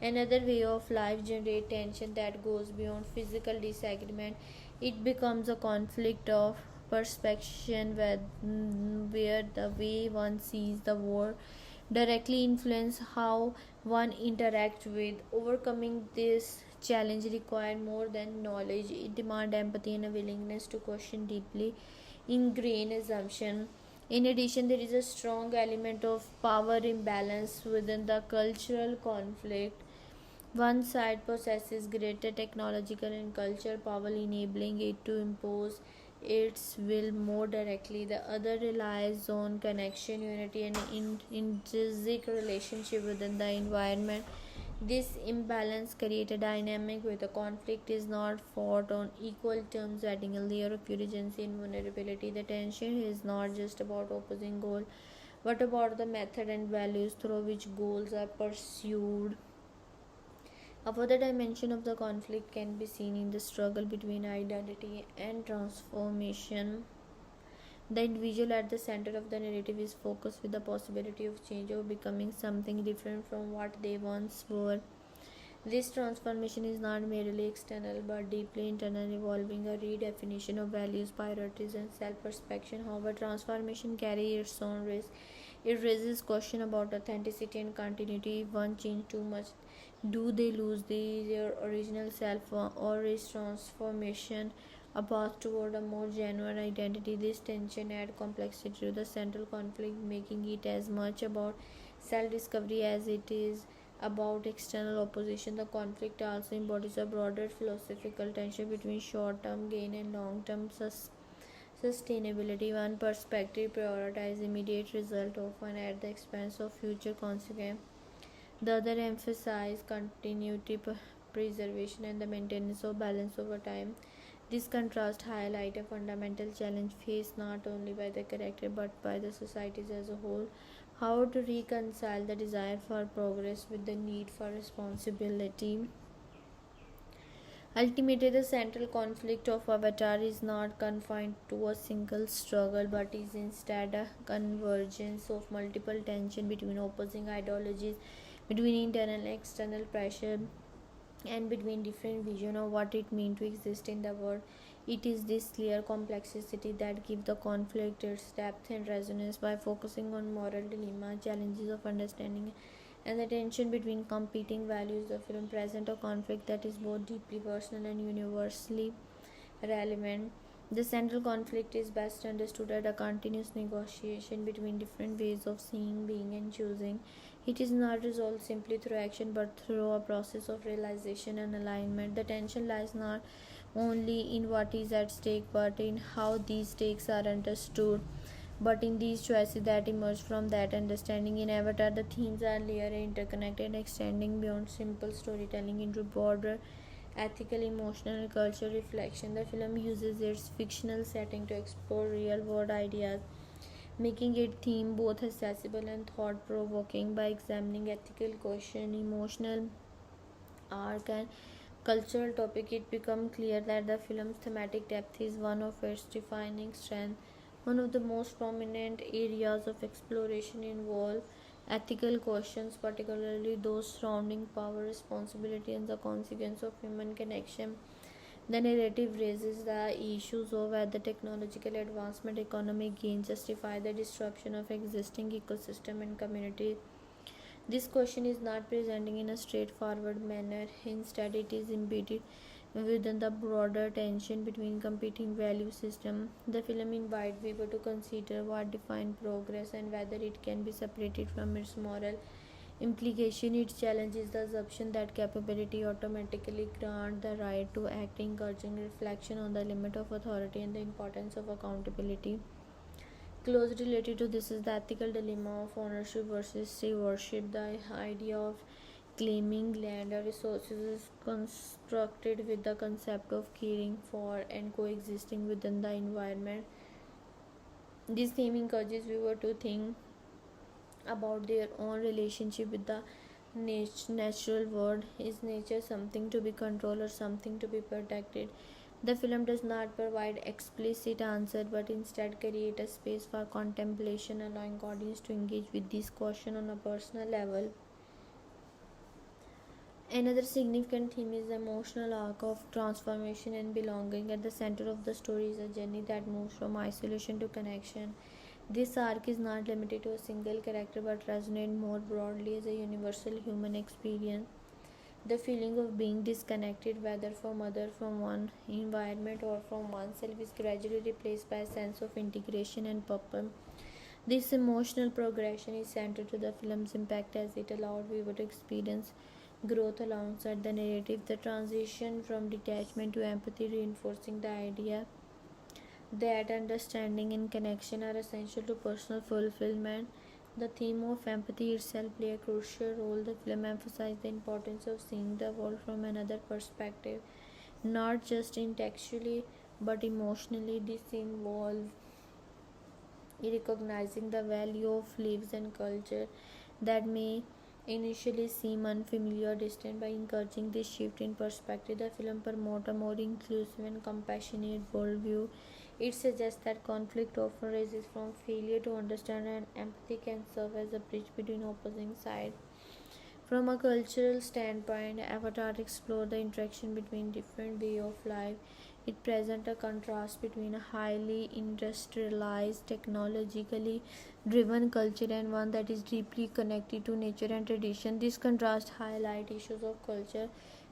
another way of life generates tension that goes beyond physical disagreement. It becomes a conflict of perception where the way one sees the world directly influence how one interacts with. Overcoming this challenge requires more than knowledge. It demands empathy and a willingness to question deeply ingrained assumption. In addition, there is a strong element of power imbalance within the cultural conflict. One side possesses greater technological and cultural power, enabling it to impose its will more directly. The other relies on connection, unity, and intrinsic relationship within the environment. This imbalance creates a dynamic where the conflict is not fought on equal terms, adding a layer of urgency and vulnerability. The tension is not just about opposing goals, but about the method and values through which goals are pursued. A further dimension of the conflict can be seen in the struggle between identity and transformation. The individual at the center of the narrative is focused with the possibility of change or becoming something different from what they once were. This transformation is not merely external but deeply internal, involving a redefinition of values, priorities, and self perception. However, transformation carries its own risk. It raises questions about authenticity and continuity. If one changes too much, do they lose their original self, or is transformation a path toward a more genuine identity? This tension adds complexity to the central conflict, making it as much about self discovery as it is about external opposition. The conflict also embodies a broader philosophical tension between short term gain and long term sustainability. One perspective prioritizes immediate result, often at the expense of future consequences. The other emphasizes continuity, preservation, and the maintenance of balance over time. This contrast highlights a fundamental challenge faced not only by the character but by the societies as a whole: how to reconcile the desire for progress with the need for responsibility. Ultimately, the central conflict of Avatar is not confined to a single struggle but is instead a convergence of multiple tensions between opposing ideologies, between internal and external pressure, and between different visions of what it means to exist in the world. It is this clear complexity that gives the conflict its depth and resonance. By focusing on moral dilemma, challenges of understanding, and the tension between competing values, the film presents a conflict that is both deeply personal and universally relevant. The central conflict is best understood as a continuous negotiation between different ways of seeing, being, and choosing. It is not resolved simply through action but through a process of realization and alignment. The tension lies not only in what is at stake but in how these stakes are understood, but in these choices that emerge from that understanding. In Avatar, the themes are layered and interconnected, extending beyond simple storytelling into broader ethical, emotional, and cultural reflection. The film uses its fictional setting to explore real world ideas, making its theme both accessible and thought provoking. By examining ethical question, emotional arc, and cultural topic, it becomes clear that the film's thematic depth is one of its defining strengths. One of the most prominent areas of exploration involve ethical questions, particularly those surrounding power, responsibility, and the consequence of human connection. The narrative raises the issues of whether technological advancement, economic gain justify the disruption of existing ecosystem and community. This question is not presented in a straightforward manner. Instead, it is embedded within the broader tension between competing value systems. The film invites viewers to consider what defines progress and whether it can be separated from its moral implication. It challenges the assumption that capability automatically grants the right to act, encouraging reflection on the limit of authority and the importance of accountability. Closely related to this is the ethical dilemma of ownership versus stewardship. The idea of claiming land or resources is constructed with the concept of caring for and coexisting within the environment. This theme encourages viewers to think about their own relationship with the natural world. Is nature something to be controlled or something to be protected? The film does not provide explicit answer but instead create a space for contemplation, allowing audience to engage with this question on a personal level. Another significant theme is the emotional arc of transformation and belonging. At the center of the story is a journey that moves from isolation to connection. This arc is not limited to a single character but resonates more broadly as a universal human experience. The feeling of being disconnected, whether from others, from one environment, or from oneself, is gradually replaced by a sense of integration and purpose. This emotional progression is central to the film's impact as it allowed viewers to experience growth alongside the narrative. The transition from detachment to empathy, reinforcing the idea that understanding and connection are essential to personal fulfillment. The theme of empathy itself plays a crucial role. The film emphasizes the importance of seeing the world from another perspective, not just intellectually but emotionally. This involves recognizing the value of lives and culture that may initially seem unfamiliar or distant. By encouraging this shift in perspective, the film promotes a more inclusive and compassionate worldview. It suggests that conflict often arises from failure to understand, and empathy can serve as a bridge between opposing sides. From a cultural standpoint, Avatar explores the interaction between different ways of life. It presents a contrast between a highly industrialized, technologically driven culture and one that is deeply connected to nature and tradition. This contrast highlights issues of culture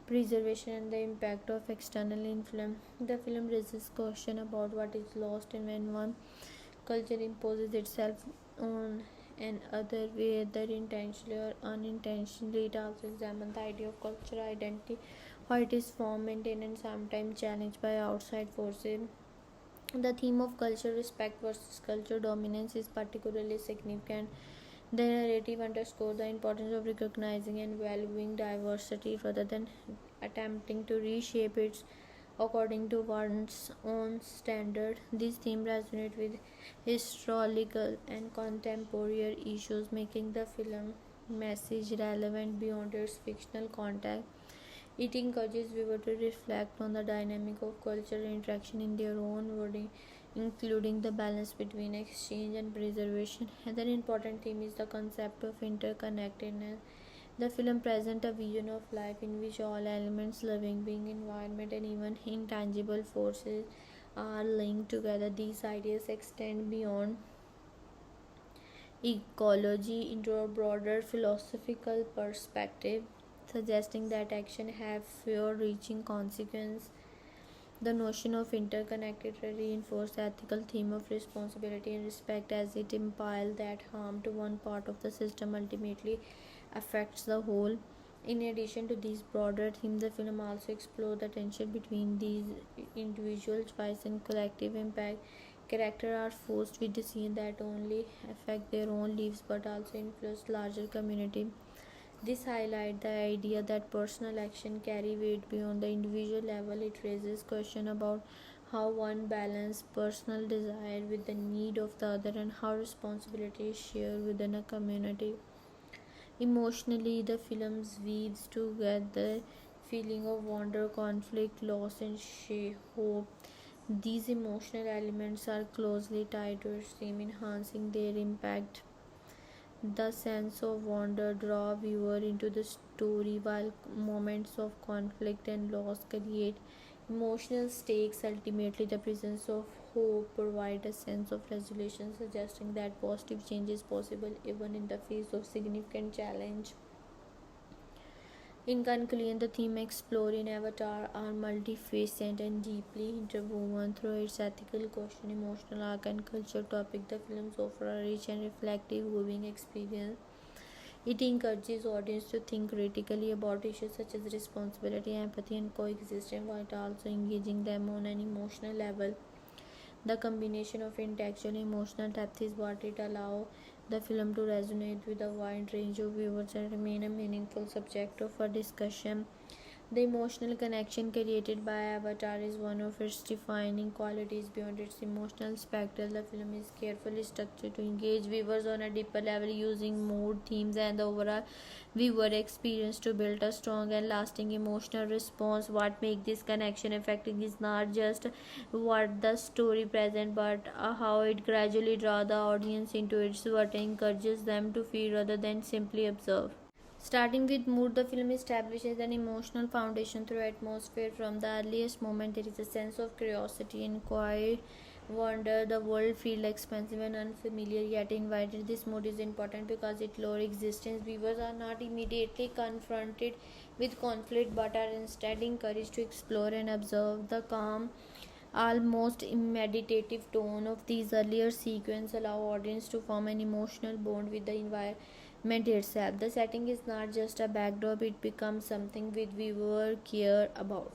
preservation and the impact of external influence. The film raises questions about what is lost and when one culture imposes itself on another, whether intentionally or unintentionally. It also examines the idea of cultural identity, how it is formed, maintained, and sometimes challenged by outside forces. The theme of cultural respect versus cultural dominance is particularly significant. The narrative underscores the importance of recognizing and valuing diversity rather than attempting to reshape it according to one's own standard. This theme resonates with historical and contemporary issues, making the film message relevant beyond its fictional context. It encourages viewers to reflect on the dynamic of cultural interaction in their own world, including the balance between exchange and preservation. Another important theme is the concept of interconnectedness. The film presents a vision of life in which all elements, living being, environment, and even intangible forces are linked together. These ideas extend beyond ecology into a broader philosophical perspective, suggesting that action have far-reaching consequences. The notion of interconnected reinforces the ethical theme of responsibility and respect, as it implies that harm to one part of the system ultimately affects the whole. In addition to these broader themes, the film also explores the tension between these individual choice and collective impact. Characters are forced with decisions that only affect their own lives but also influence larger community. This highlights the idea that personal action carry weight beyond the individual level. It raises questions about how one balances personal desire with the need of the other and how responsibility is shared within a community. Emotionally, the film weaves together feeling of wonder, conflict, loss, and hope. These emotional elements are closely tied to its theme, enhancing their impact. The sense of wonder draws viewers into the story, while moments of conflict and loss create emotional stakes. Ultimately, the presence of hope provides a sense of resolution, suggesting that positive change is possible even in the face of significant challenge. In conclusion, the theme explored in Avatar are multifaceted and deeply interwoven through its ethical question, emotional arc, and cultural topic. The films offer a rich and reflective viewing experience. It encourages audience to think critically about issues such as responsibility, empathy, and coexistence, while also engaging them on an emotional level. The combination of intellectual and emotional depth is what it allows the film to resonate with a wide range of viewers and remain a meaningful subject of a discussion. The emotional connection created by Avatar is one of its defining qualities. Beyond its emotional spectacle, the film is carefully structured to engage viewers on a deeper level, using mood, themes, and the overall viewer experience to build a strong and lasting emotional response. What makes this connection effective is not just what the story presents, but how it gradually draws the audience into its world and encourages them to feel rather than simply observe. Starting with mood, the film establishes an emotional foundation through atmosphere. From the earliest moment, there is a sense of curiosity and quiet wonder. The world feels expansive and unfamiliar yet invited. This mood is important because it lowers existence. Viewers are not immediately confronted with conflict but are instead encouraged to explore and observe. The calm, almost meditative tone of these earlier sequences allow audience to form an emotional bond with the environment itself. The setting is not just a backdrop, it becomes something with viewer care about.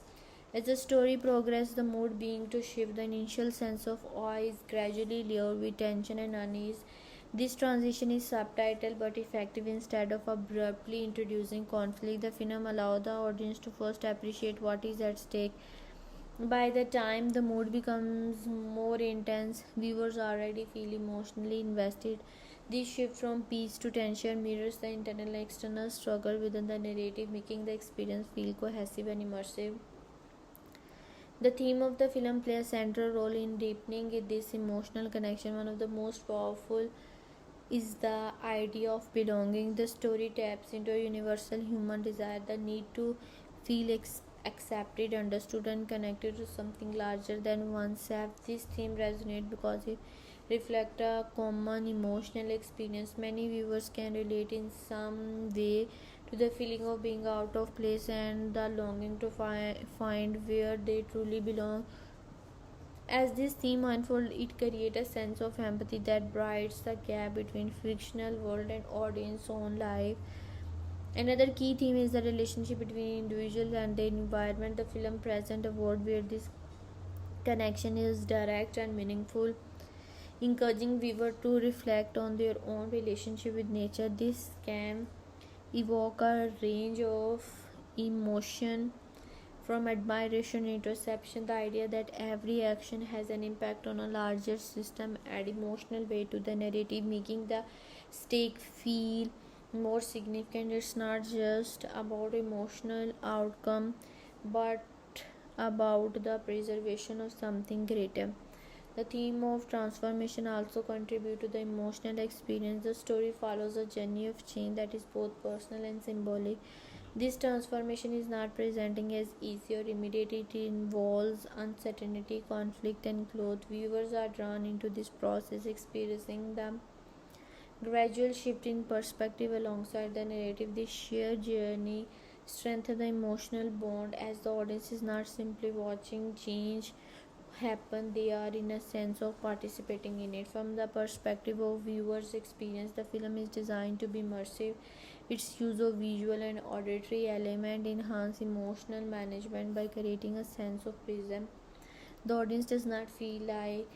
As the story progresses, the mood being to shift. The initial sense of awe is gradually layered with tension and unease. This transition is subtitle but effective. Instead of abruptly introducing conflict, the film allows the audience to first appreciate what is at stake. By the time the mood becomes more intense, viewers already feel emotionally invested. This shift from peace to tension mirrors the internal and external struggle within the narrative, making the experience feel cohesive and immersive. The theme of the film plays a central role in deepening this emotional connection. One of the most powerful is the idea of belonging. The story taps into a universal human desire, the need to feel accepted, understood, and connected to something larger than oneself. This theme resonates because it reflects a common emotional experience. Many viewers can relate in some way to the feeling of being out of place and the longing to find where they truly belong. As this theme unfolds, it creates a sense of empathy that bridges the gap between fictional world and audience own life. Another key theme is the relationship between individual and the environment. The film presents a world where this connection is direct and meaningful, encouraging viewer to reflect on their own relationship with nature. This can evoke a range of emotion from admiration, introspection. The idea that every action has an impact on a larger system add emotional weight to the narrative, making the stake feel more significant. It's not just about emotional outcome, but about the preservation of something greater. The theme of transformation also contributes to the emotional experience. The story follows a journey of change that is both personal and symbolic. This transformation is not presenting as easy or immediate. It involves uncertainty, conflict, and growth. Viewers are drawn into this process, experiencing the gradual shift in perspective alongside the narrative. This shared journey strengthens the emotional bond as the audience is not simply watching change happen, they are in a sense of participating in it. From the perspective of viewers experience, the film is designed to be immersive. Its use of visual and auditory element enhance emotional management by creating a sense of presence. The audience does not feel like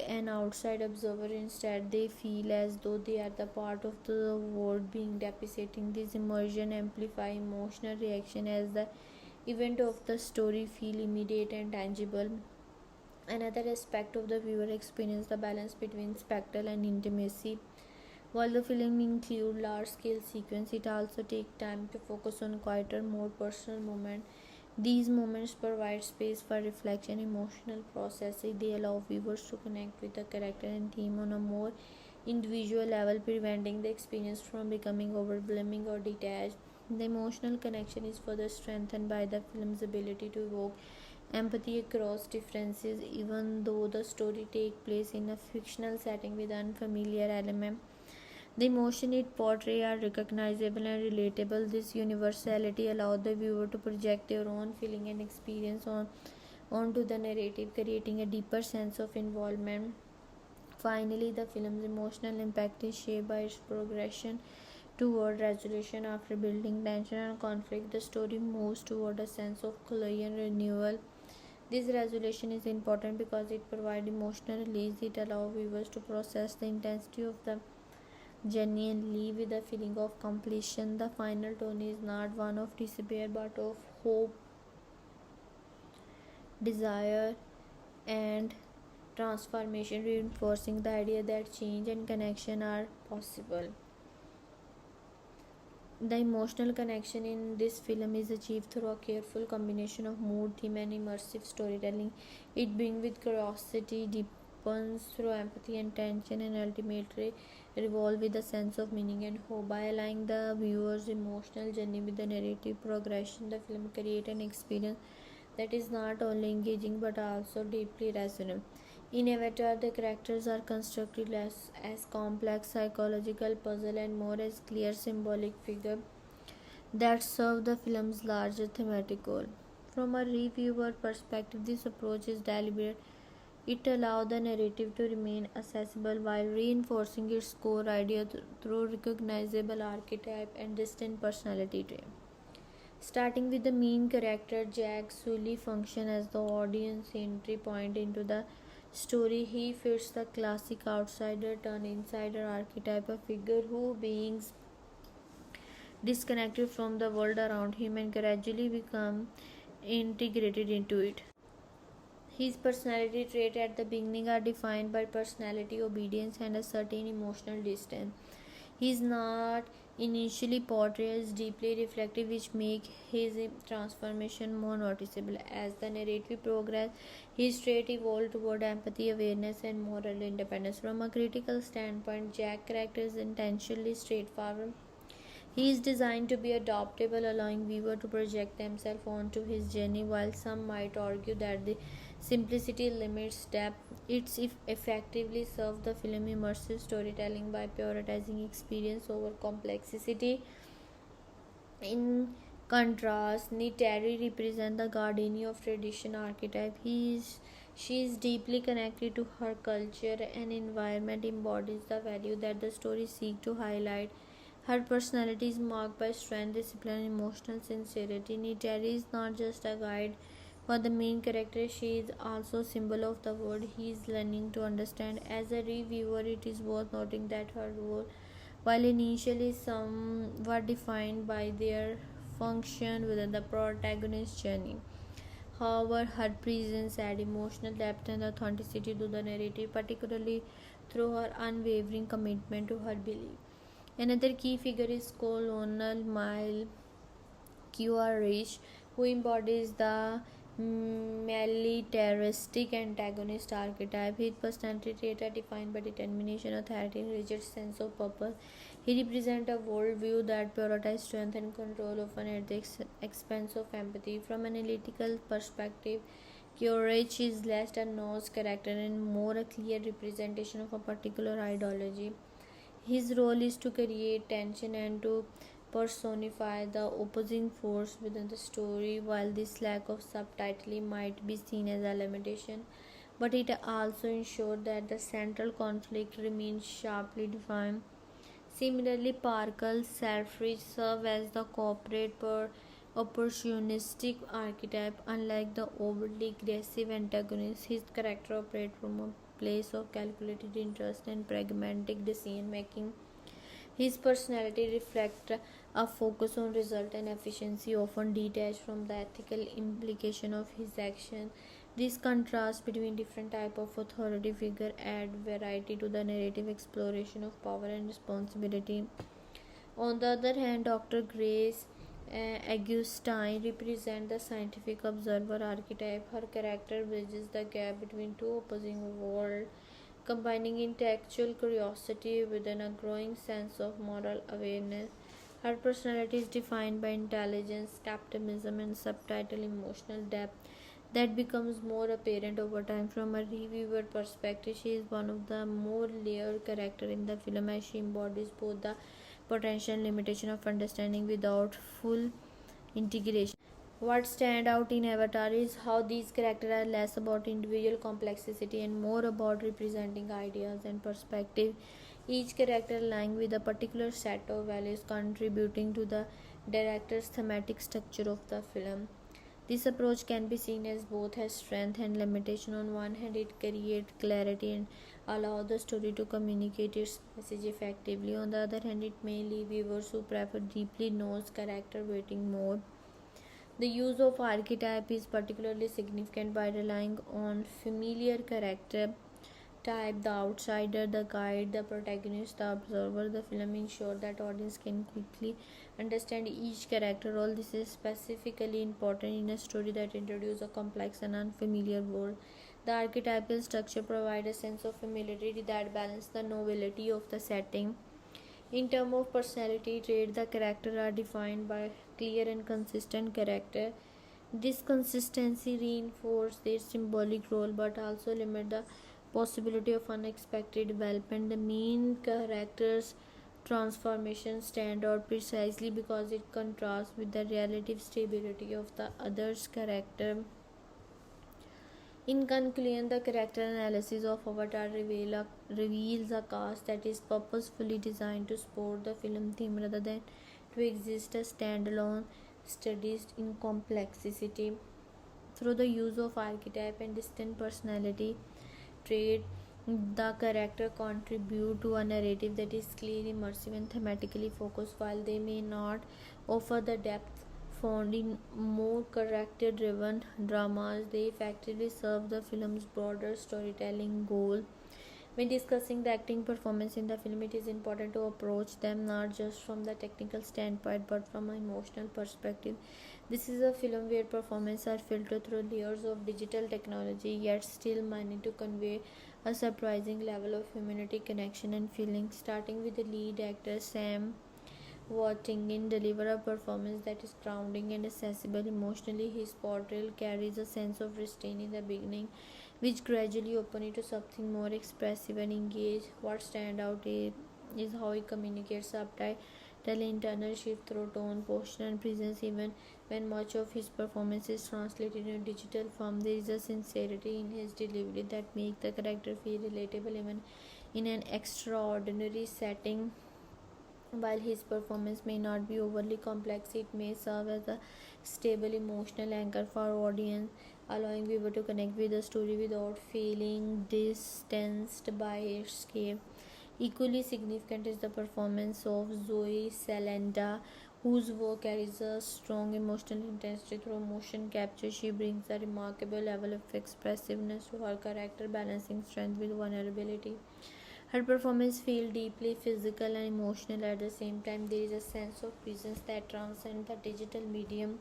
an outside observer. Instead, they feel as though they are the part of the world being depicating. This immersion amplify emotional reaction as the event of the story feel immediate and tangible. Another aspect of the viewer experience, the balance between spectacle and intimacy. While the film includes large-scale sequence, it also takes time to focus on quieter, more personal moments. These moments provide space for reflection, emotional processing. They allow viewers to connect with the character and theme on a more individual level, preventing the experience from becoming overwhelming or detached. The emotional connection is further strengthened by the film's ability to evoke empathy across differences. Even though the story takes place in a fictional setting with unfamiliar elements, the emotion it portrays are recognizable and relatable. This universality allows the viewer to project their own feeling and experience onto the narrative, creating a deeper sense of involvement. Finally, the film's emotional impact is shaped by its progression toward resolution. After building tension and conflict, the story moves toward a sense of closure and renewal. This resolution is important because it provides emotional release. It allows viewers to process the intensity of the journey and leave with a feeling of completion. The final tone is not one of despair but of hope, desire, and transformation, reinforcing the idea that change and connection are possible. The emotional connection in this film is achieved through a careful combination of mood, theme, and immersive storytelling. It begins with curiosity, deepens through empathy and tension, and ultimately revolves with a sense of meaning and hope. By aligning the viewer's emotional journey with the narrative progression, the film creates an experience that is not only engaging but also deeply resonant. In Avatar, the characters are constructed less as complex psychological puzzle and more as clear symbolic figure that serve the film's larger thematic goal. From a reviewer perspective, this approach is deliberate. It allows the narrative to remain accessible while reinforcing its core idea through recognizable archetype and distinct personality traits. Starting with the main character, Jake Sully functions as the audience entry point into the story. He fits the classic outsider turn insider archetype, a figure who beings disconnected from the world around him and gradually become integrated into it. His personality traits at the beginning are defined by personality, obedience, and a certain emotional distance. He is not initially portrayed as deeply reflective, which makes his transformation more noticeable. As the narrative progresses, his trait evolves toward empathy, awareness, and moral independence. From a critical standpoint, Jack's character is intentionally straightforward. He is designed to be adaptable, allowing viewers to project themselves onto his journey. While some might argue that the simplicity limits depth, it effectively serves the film immersive storytelling by prioritizing experience over complexity. In contrast, neytiri represents the guardian of tradition archetype. She is deeply connected to her culture and environment, embodies the value that the story seeks to highlight. Her personality is marked by strength, discipline, and emotional sincerity. neytiri is not just a guide for the main character, she is also a symbol of the world he is learning to understand. As a reviewer, it is worth noting that her role, while initially some were defined by their function within the protagonist's journey. However, her presence adds emotional depth and authenticity to the narrative, particularly through her unwavering commitment to her belief. Another key figure is Colonel Mile Rich, who embodies the militaristic antagonist archetype. His personality traits are defined by determination, authority, and rigid sense of purpose. He represents a worldview that prioritizes strength and control, often at the expense of empathy. From an analytical perspective, Courage is less a nose character and more a clear representation of a particular ideology. His role is to create tension and to personify the opposing force within the story. While this lack of subtitling might be seen as a limitation, but it also ensures that the central conflict remains sharply defined. Similarly, Parker's Selfridge serves as the corporate opportunistic archetype. Unlike the overtly aggressive antagonist, his character operates from a place of calculated interest and pragmatic decision making. His personality reflects a focus on result and efficiency, often detached from the ethical implication of his action. This contrast between different type of authority figure add variety to the narrative exploration of power and responsibility. On the other hand, Dr. Grace Augustine represents the scientific observer archetype. Her character bridges the gap between two opposing worlds, combining intellectual curiosity with a growing sense of moral awareness. Her personality is defined by intelligence, optimism, and subtitle emotional depth that becomes more apparent over time. From a reviewer perspective, she is one of the more layered characters in the film, as she embodies both the potential and limitation of understanding without full integration. What stands out in Avatar is how these characters are less about individual complexity and more about representing ideas and perspective. Each character aligning with a particular set of values, contributing to the director's thematic structure of the film. This approach can be seen as both as strength and limitation. On one hand, it creates clarity and allows the story to communicate its message effectively. On the other hand, it may leave viewers who prefer deeply nuanced character waiting more. The use of archetype is particularly significant by relying on familiar character type, the outsider, the guide, the protagonist, the observer. The film ensures that audience can quickly understand each character. All this is specifically important in a story that introduces a complex and unfamiliar world. The archetypal structure provides a sense of familiarity that balances the novelty of the setting. In terms of personality trait, the characters are defined by clear and consistent character. This consistency reinforces their symbolic role but also limits the possibility of unexpected development. The main character's transformation stand out precisely because it contrasts with the relative stability of the other's character. In conclusion, the character analysis of Avatar reveals a cast that is purposefully designed to support the film theme rather than to exist as standalone studies in complexity through the use of archetype and distinct personality trait. The character contribute to a narrative that is clear, immersive, and thematically focused. While they may not offer the depth found in more character-driven dramas, they effectively serve the film's broader storytelling goal. When discussing the acting performance in the film, it is important to approach them not just from the technical standpoint but from an emotional perspective. This is a film where performances are filtered through layers of digital technology, yet still managing to convey a surprising level of humanity, connection, and feeling. Starting with the lead actor Sam Worthington deliver a performance that is grounding and accessible emotionally. His portrayal carries a sense of restraint in the beginning, which gradually opens into something more expressive and engaged. What stands out is how he communicates subtle internal shift through tone, posture, and presence. Even when much of his performance is translated into digital form, there is a sincerity in his delivery that makes the character feel relatable even in an extraordinary setting. While his performance may not be overly complex, it may serve as a stable emotional anchor for audience, allowing viewers to connect with the story without feeling distanced by its scale. Equally significant is the performance of Zoe Saldana, whose work carries a strong emotional intensity through motion capture. She brings a remarkable level of expressiveness to her character, balancing strength with vulnerability. Her performance feels deeply physical and emotional at the same time. There is a sense of presence that transcends the digital medium.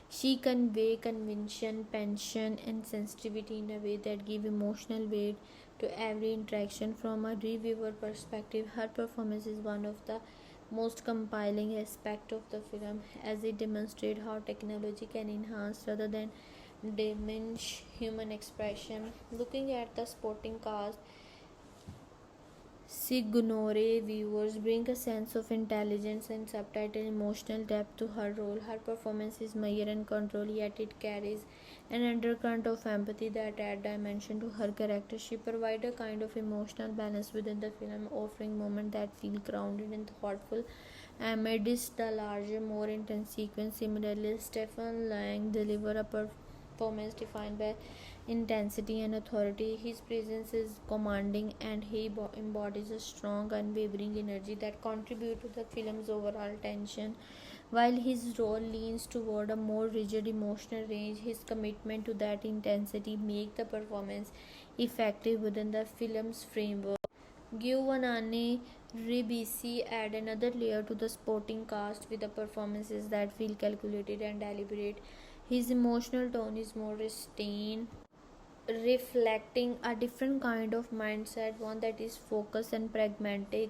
She conveys conviction, passion, and sensitivity in a way that gives emotional weight to every interaction. From a reviewer perspective, her performance is one of the most compelling aspects of the film, as it demonstrates how technology can enhance rather than diminish human expression. Looking at the supporting cast, Signore viewers bring a sense of intelligence and subtitle emotional depth to her role. Her performance is measured and controlled, yet it carries an undercurrent of empathy that adds dimension to her character. She provides a kind of emotional balance within the film, offering moments that feel grounded and thoughtful amidst the larger, more intense sequence. Similarly, Stephen Lang delivers a performance defined by intensity and authority. His presence is commanding and he embodies a strong, unwavering energy that contributes to the film's overall tension. While his role leans toward a more rigid emotional range, his commitment to that intensity makes the performance effective within the film's framework. Giovanni Ribisi add another layer to the supporting cast with the performances that feel calculated and deliberate. His emotional tone is more restrained, reflecting a different kind of mindset, one that is focused and pragmatic.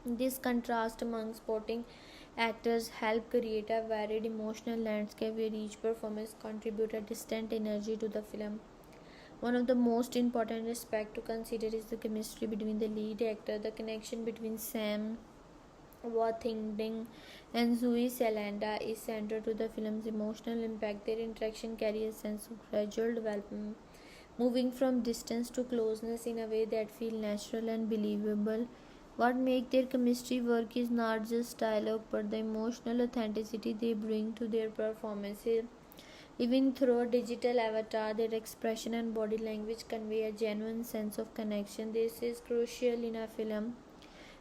This contrast among supporting actors help create a varied emotional landscape where each performance contributes a distinct energy to the film. One of the most important aspects to consider is the chemistry between the lead actor. The connection between Sam Worthington and Zoe Saldana is central to the film's emotional impact. Their interaction carries a sense of gradual development, moving from distance to closeness in a way that feels natural and believable. What makes their chemistry work is not just dialogue but the emotional authenticity they bring to their performances. Even through a digital avatar, their expression and body language convey a genuine sense of connection. This is crucial in a film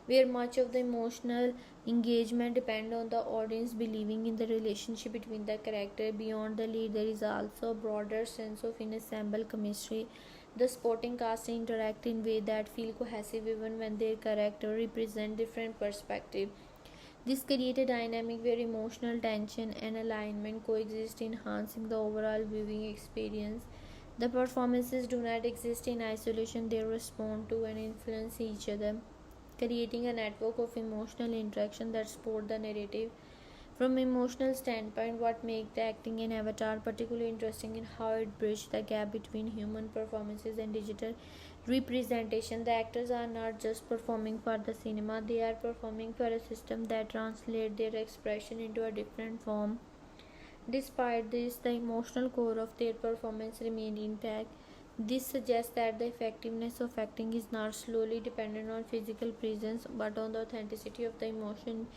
where much of the emotional engagement depends on the audience believing in the relationship between the character. Beyond the lead, there is also a broader sense of ensemble chemistry. The supporting cast interact in ways that feel cohesive even when their character represent different perspectives. This creates a dynamic where emotional tension and alignment coexist, enhancing the overall viewing experience. The performances do not exist in isolation, they respond to and influence each other, creating a network of emotional interaction that support the narrative. From emotional standpoint, what makes the acting in Avatar particularly interesting in how it bridges the gap between human performances and digital representation. The actors are not just performing for the cinema, they are performing for a system that translates their expression into a different form. Despite this, the emotional core of their performance remains intact. This suggests that the effectiveness of acting is not solely dependent on physical presence but on the authenticity of the emotion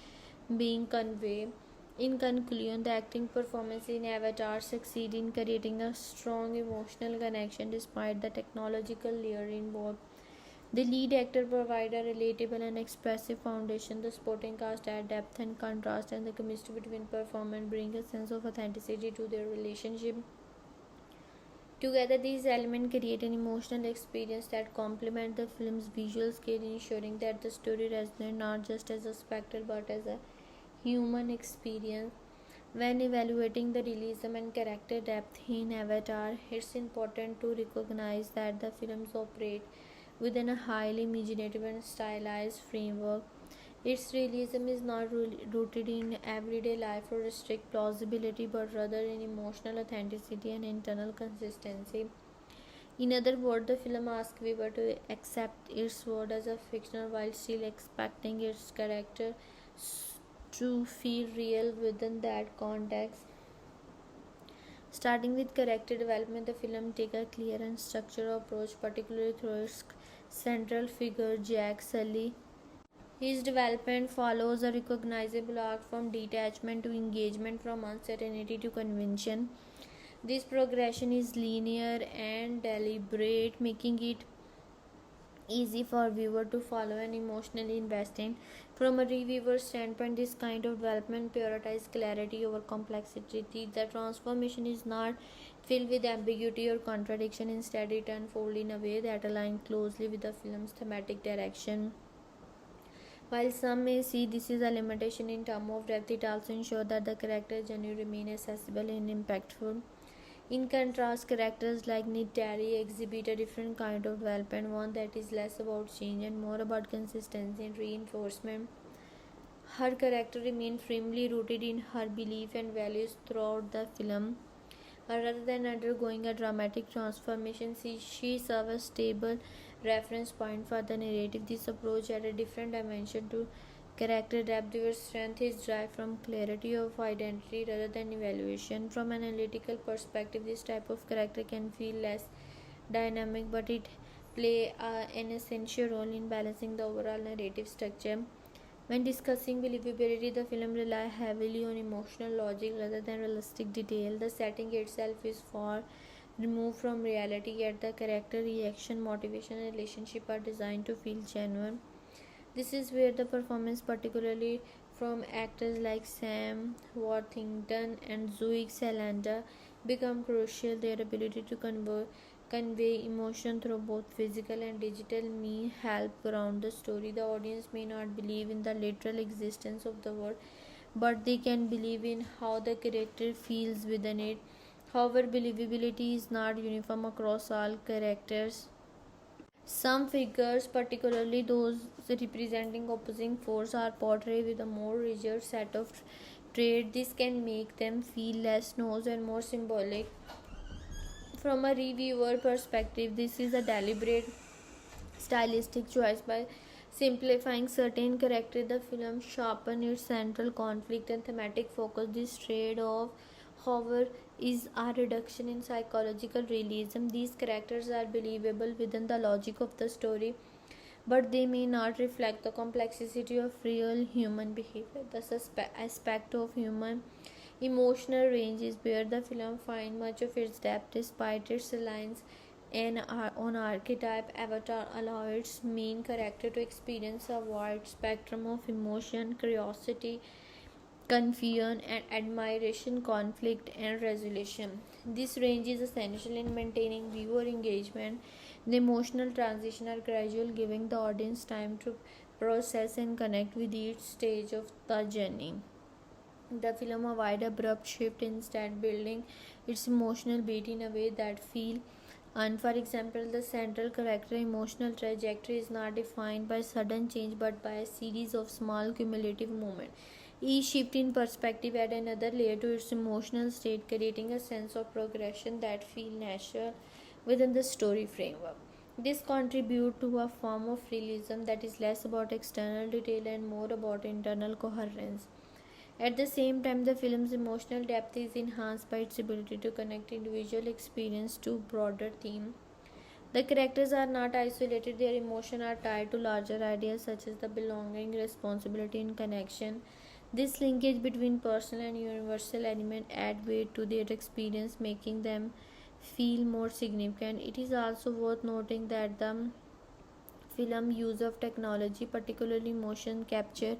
being conveyed. In conclusion, the acting performance in Avatar succeed in creating a strong emotional connection despite the technological layer involved. The lead actor provides a relatable and expressive foundation. The supporting cast add depth and contrast, and the chemistry between performers bring a sense of authenticity to their relationship. Together, these elements create an emotional experience that complement the film's visual scale, ensuring that the story resonates not just as a spectacle but as a human experience. When evaluating the realism and character depth in Avatar, it's important to recognize that the films operate within a highly imaginative and stylized framework. Its realism is not rooted in everyday life or strict plausibility, but rather in emotional authenticity and internal consistency. In other words, the film asks viewer to accept its world as a fictional while still expecting its character to feel real within that context. Starting with character development, the film takes a clear and structured approach, particularly through its central figure, Jake Sully. His development follows a recognizable arc from detachment to engagement, from uncertainty to conviction. This progression is linear and deliberate, making it easy for viewer to follow and emotionally invest in. From a reviewer standpoint, this kind of development prioritizes clarity over complexity. The transformation is not filled with ambiguity or contradiction. Instead, it unfolds in a way that aligns closely with the film's thematic direction. While some may see this as a limitation in terms of depth, it also ensures that the characters genuinely remain accessible and impactful. In contrast, characters like neytiri exhibit a different kind of development, one that is less about change and more about consistency and reinforcement. Her character remains firmly rooted in her beliefs and values throughout the film. Rather than undergoing a dramatic transformation, she serves a stable reference point for the narrative. This approach adds a different dimension to character depth, where strength is derived from clarity of identity rather than evaluation. From an analytical perspective, this type of character can feel less dynamic, but it plays an essential role in balancing the overall narrative structure. When discussing believability, the film relies heavily on emotional logic rather than realistic detail. The setting itself is far removed from reality, yet the character reaction, motivation, and relationship are designed to feel genuine. This is where the performance, particularly from actors like Sam Worthington and Zoe Saldana, become crucial. Their ability to convey emotion through both physical and digital means help ground the story. The audience may not believe in the literal existence of the world, but they can believe in how the character feels within it. However, believability is not uniform across all characters. Some figures, particularly those representing opposing forces, are portrayed with a more rigid set of traits. This can make them feel less nuanced and more symbolic. From a reviewer perspective, this is a deliberate stylistic choice. By simplifying certain characters, the film sharpens its central conflict and thematic focus. This trade-off, however, is a reduction in psychological realism. These characters are believable within the logic of the story, but they may not reflect the complexity of real human behavior. The aspect of human emotional range is where the film finds much of its depth despite its reliance on archetype. Avatar allows its main character to experience a wide spectrum of emotion, curiosity, confusion, and admiration, conflict, and resolution. This range is essential in maintaining viewer engagement. The emotional transitions are gradual, giving the audience time to process and connect with each stage of the journey. The film avoids abrupt shift, instead building its emotional beat in a way that feel. And for example, the central character emotional trajectory is not defined by sudden change but by a series of small cumulative moments. Each shift in perspective adds another layer to its emotional state, creating a sense of progression that feels natural within the story framework. This contributes to a form of realism that is less about external detail and more about internal coherence. At the same time, the film's emotional depth is enhanced by its ability to connect individual experience to broader theme. The characters are not isolated, their emotions are tied to larger ideas such as the belonging, responsibility, and connection. This linkage between personal and universal element add weight to their experience, making them feel more significant. It is also worth noting that the film use of technology, particularly motion capture,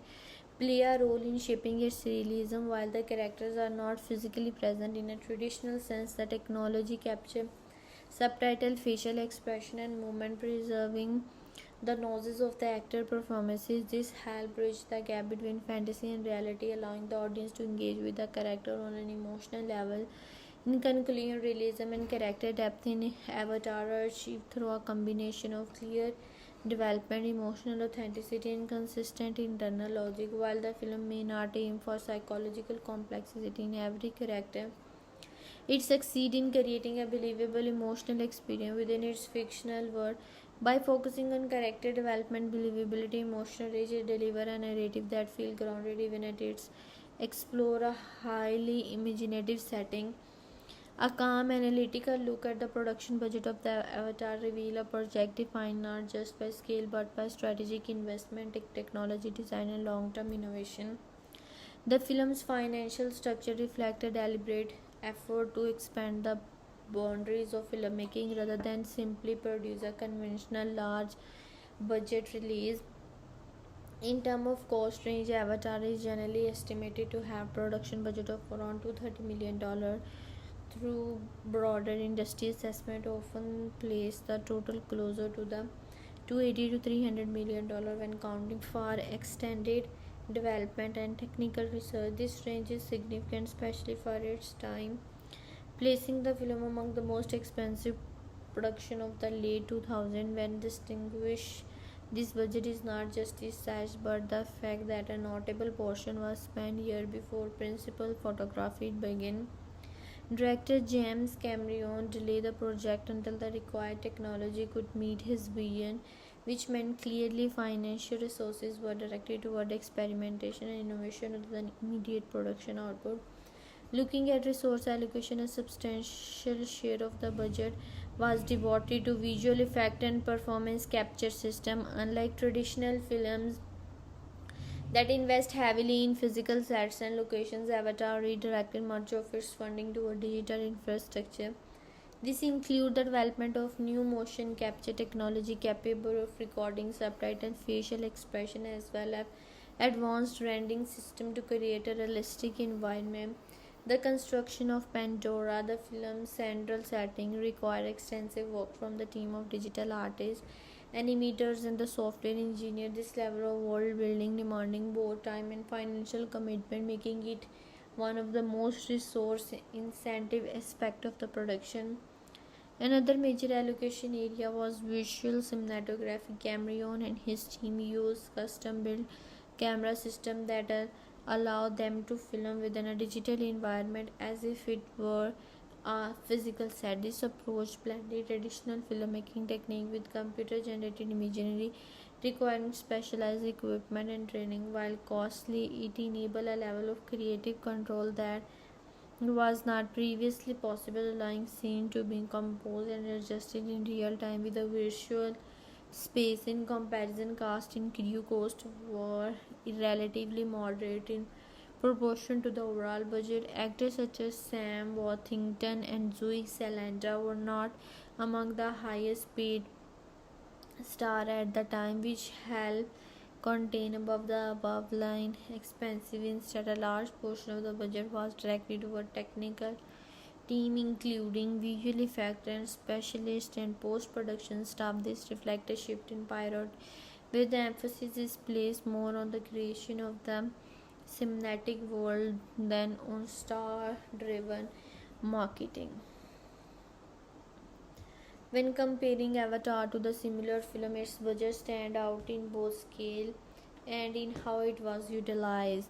play a role in shaping its realism. While the characters are not physically present in a traditional sense, the technology capture subtitle, facial expression, and movement, preserving the noses of the actor performances. This help bridge the gap between fantasy and reality, allowing the audience to engage with the character on an emotional level. In conclusion, realism and character depth in Avatar are achieved through a combination of clear development, emotional authenticity, and consistent internal logic. While the film may not aim for psychological complexity in every character, it succeeds in creating a believable emotional experience within its fictional world. By focusing on character development, believability, emotional range, it delivers a narrative that feels grounded even at its explore a highly imaginative setting. A calm analytical look at the production budget of the Avatar reveal a project defined not just by scale but by strategic investment, technology design, and long-term innovation. The film's financial structure reflects a deliberate effort to expand the boundaries of filmmaking rather than simply produce a conventional large budget release. In terms of cost range, Avatar is generally estimated to have production budget of around $230 million, through broader industry assessment often place the total closer to the 280 to $300 million when counting for extended development and technical research. This range is significant, especially for its time, placing the film among the most expensive production of the late 2000s. When distinguish this budget is not just its size but the fact that a notable portion was spent year before principal photography began. Director James Cameron delayed the project until the required technology could meet his vision, which meant clearly financial resources were directed toward experimentation and innovation rather than immediate production output. Looking at resource allocation, a substantial share of the budget was devoted to visual effect and performance capture system. Unlike traditional films that invest heavily in physical sets and locations, Avatar redirected much of its funding toward digital infrastructure. This includes the development of new motion capture technology capable of recording subtitle and facial expression, as well as advanced rendering system to create a realistic environment. The construction of Pandora, the film's central setting, required extensive work from the team of digital artists, animators, and the software engineer. This level of world building demanding both time and financial commitment, making it one of the most resource incentive aspect of the production. Another major allocation area was visual cinematography. Cameron and his team used custom built camera system that allow them to film within a digital environment as if it were a physical set. This approach blended traditional filmmaking technique with computer generated imagery, requiring specialized equipment and training. While costly, it enabled a level of creative control that was not previously possible, allowing scenes to be composed and adjusted in real time with a visual space. In comparison, cast and crew costs were relatively moderate in proportion to the overall budget. Actors such as Sam Worthington and Zoe Saldana were not among the highest paid stars at the time, which helped contain above the above line expensive. Instead, a large portion of the budget was directed toward technical team including visual effects and specialists and post-production staff. This reflects a shift in priority, where the emphasis is placed more on the creation of the cinematic world than on star-driven marketing. When comparing Avatar to the similar film, its budget stand out in both scale and in how it was utilized.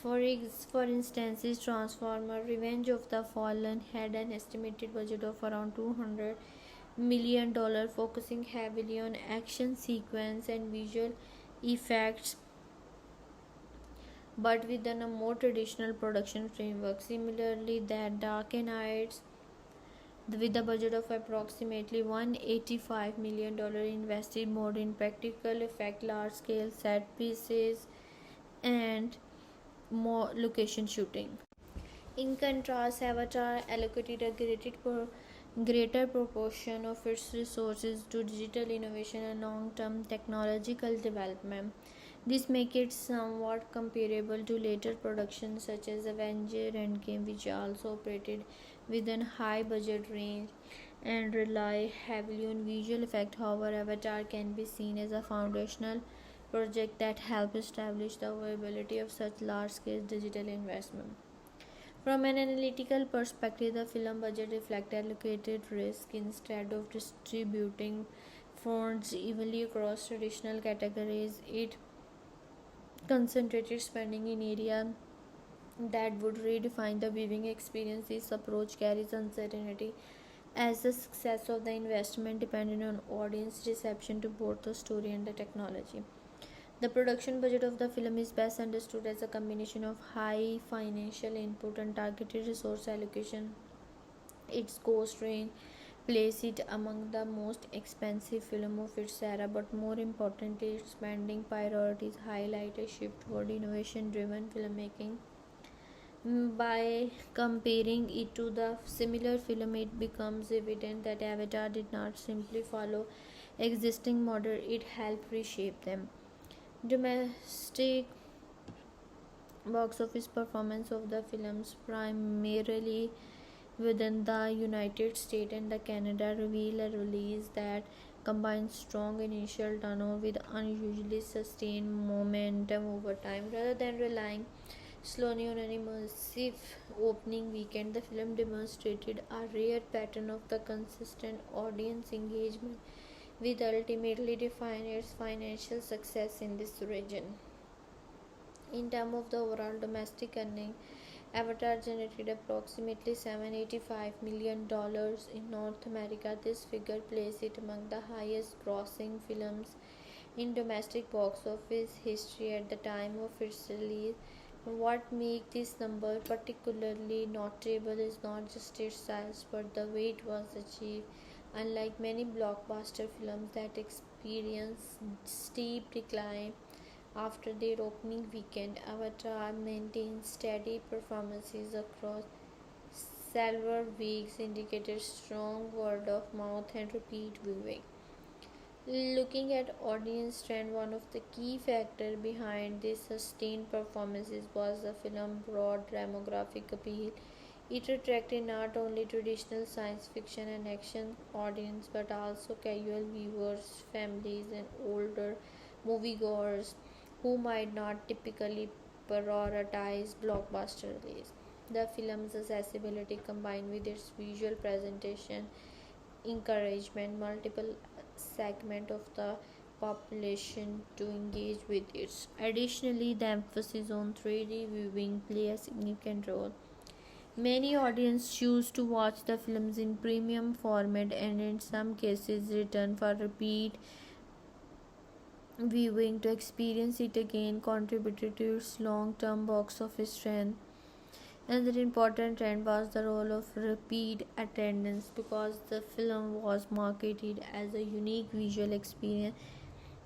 For instance, Transformer Revenge of the Fallen had an estimated budget of around $200 million, focusing heavily on action sequence and visual effects, but within a more traditional production framework. Similarly, that Dark Knights, with a budget of approximately $185 million, invested more in practical effect, large scale set pieces, and more location shooting. In contrast, Avatar allocated a greater proportion of its resources to digital innovation and long-term technological development. This makes it somewhat comparable to later productions such as Avenger Endgame, which also operated within high budget range and rely heavily on visual effect. However, Avatar can be seen as a foundational project that helped establish the viability of such large-scale digital investment. From an analytical perspective, the film budget reflects allocated risk instead of distributing funds evenly across traditional categories. It concentrated spending in areas that would redefine the viewing experience. This approach carries uncertainty as the success of the investment depended on audience reception to both the story and the technology. The production budget of the film is best understood as a combination of high financial input and targeted resource allocation. Its cost range place it among the most expensive film of its era, but more importantly, its spending priorities highlight a shift toward innovation-driven filmmaking. By comparing it to the similar film, it becomes evident that Avatar did not simply follow existing models; it helped reshape them. Domestic box office performance of the films, primarily within the United States and the Canada, reveal a release that combines strong initial turnover with unusually sustained momentum over time. Rather than relying solely on an immersive opening weekend, the film demonstrated a rare pattern of the consistent audience engagement, which ultimately defined its financial success in this region. In terms of the overall domestic earning, Avatar generated approximately $785 million in North America. This figure places it among the highest grossing films in domestic box office history at the time of its release. What makes this number particularly notable is not just its size but the way it was achieved. Unlike many blockbuster films that experience steep decline after their opening weekend, Avatar maintained steady performances across several weeks, indicated strong word of mouth and repeat viewing. Looking at audience trend, one of the key factors behind this sustained performances was the film's broad demographic appeal. It attracted not only traditional science fiction and action audience but also casual viewers, families, and older moviegoers who might not typically prioritize blockbuster release. The film's accessibility combined with its visual presentation encouragement multiple segment of the population to engage with it. Additionally, the emphasis on 3D viewing play a significant role. Many audiences choose to watch the films in premium format and in some cases return for repeat viewing to experience it again, contributed to its long-term box office strength. Another important trend was the role of repeat attendance. Because the film was marketed as a unique visual experience,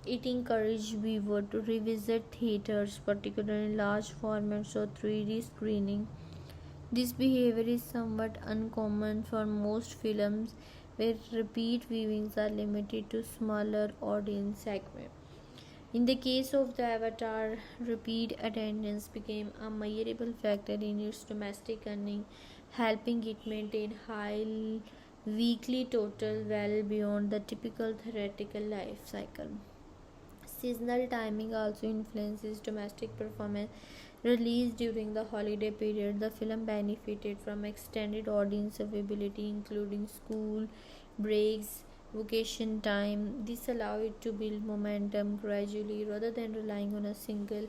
it encouraged viewers to revisit theaters, particularly in large formats or 3D screening. This behavior is somewhat uncommon for most films where repeat viewings are limited to smaller audience segments. In the case of the Avatar, repeat attendance became a measurable factor in its domestic earning, helping it maintain high weekly total well beyond the typical theatrical life cycle. Seasonal timing also influences domestic performance. Released during the holiday period, the film benefited from extended audience availability, including school breaks, vacation time. This allowed it to build momentum gradually rather than relying on a single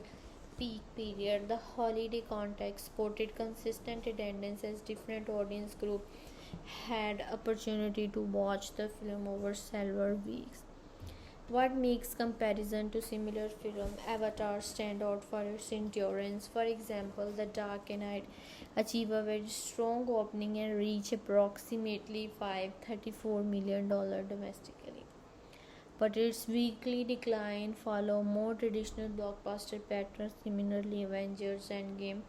peak period. The holiday context supported consistent attendance as different audience groups had opportunity to watch the film over several weeks. What makes comparison to similar film Avatar stand out for its endurance? For example, The Dark Knight achieved a very strong opening and reached approximately $534 million domestically. but its weekly decline followed more traditional blockbuster patterns. Similarly, Avengers Endgame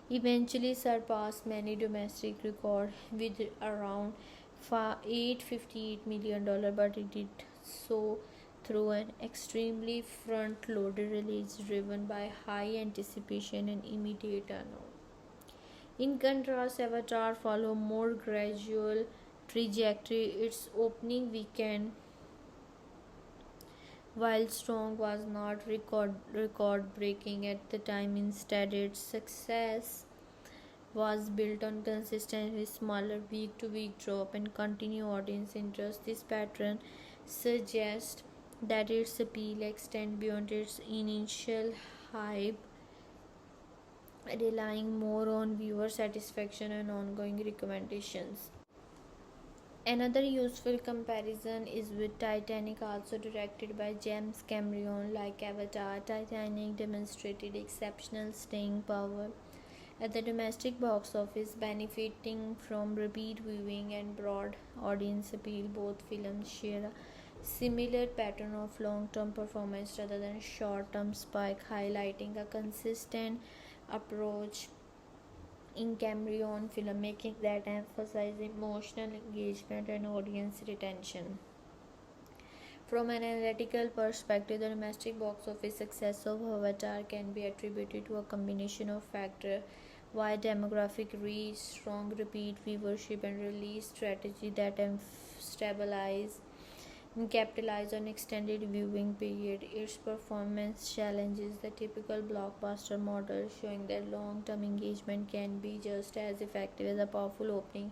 eventually surpassed many domestic records with around $858 million, but it did so through an extremely front-loaded release driven by high anticipation and immediate turnout. In contrast, Avatar followed more gradual trajectory. Its opening weekend, while strong, was not record breaking at the time. Instead, its success was built on consistently smaller week to week drop and continued audience interest. This pattern suggests that its appeal extends beyond its initial hype, relying more on viewer satisfaction and ongoing recommendations. Another useful comparison is with Titanic, also directed by James Cameron. Like Avatar, Titanic demonstrated exceptional staying power at the domestic box office, benefiting from repeat viewing and broad audience appeal. Both films share a similar pattern of long-term performance rather than short-term spike, highlighting a consistent approach in Cameron filmmaking that emphasizes emotional engagement and audience retention. From an analytical perspective, the domestic box office success of Avatar can be attributed to a combination of factors: wide demographic reach, strong repeat viewership, and release strategy that stabilize and capitalize on extended viewing period. Its performance challenges the typical blockbuster model, showing that long-term engagement can be just as effective as a powerful opening.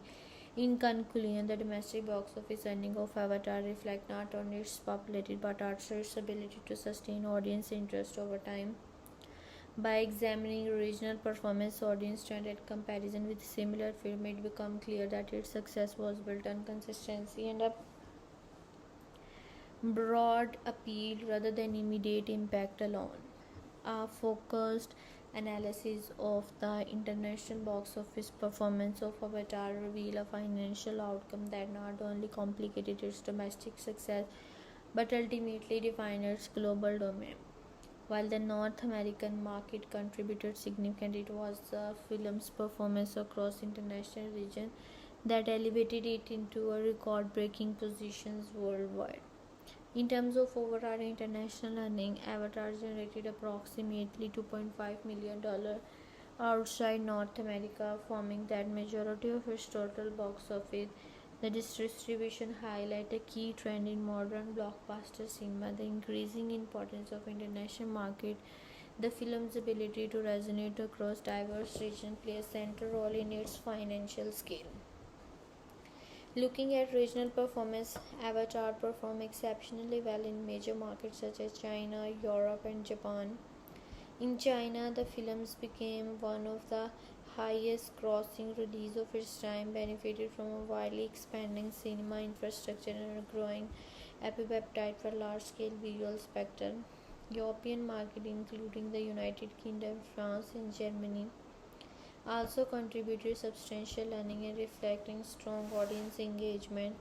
In conclusion, the domestic box office earnings of Avatar reflect not only its popularity but also its ability to sustain audience interest over time. By examining original performance, audience trend, and comparison with similar films, it becomes clear that its success was built on consistency and a broad appeal rather than immediate impact alone. A focused analysis of the international box office performance of Avatar reveal a financial outcome that not only complicated its domestic success but ultimately defined its global domain. While the North American market contributed significantly, it was the film's performance across international regions that elevated it into a record-breaking positions worldwide. In terms of overall international earning, Avatar generated approximately $2.5 million outside North America, forming that majority of its total box office. The distribution highlight a key trend in modern blockbuster cinema: the increasing importance of international market. The film's ability to resonate across diverse regions plays a central role in its financial scale. Looking at regional performance, Avatar performed exceptionally well in major markets such as China, Europe, and Japan. In China, the films became one of the highest grossing releases of its time, benefited from a widely expanding cinema infrastructure and a growing appetite for large-scale visual spectacle. European market, including the United Kingdom, France, and Germany, also contributed substantial earning and reflecting strong audience engagement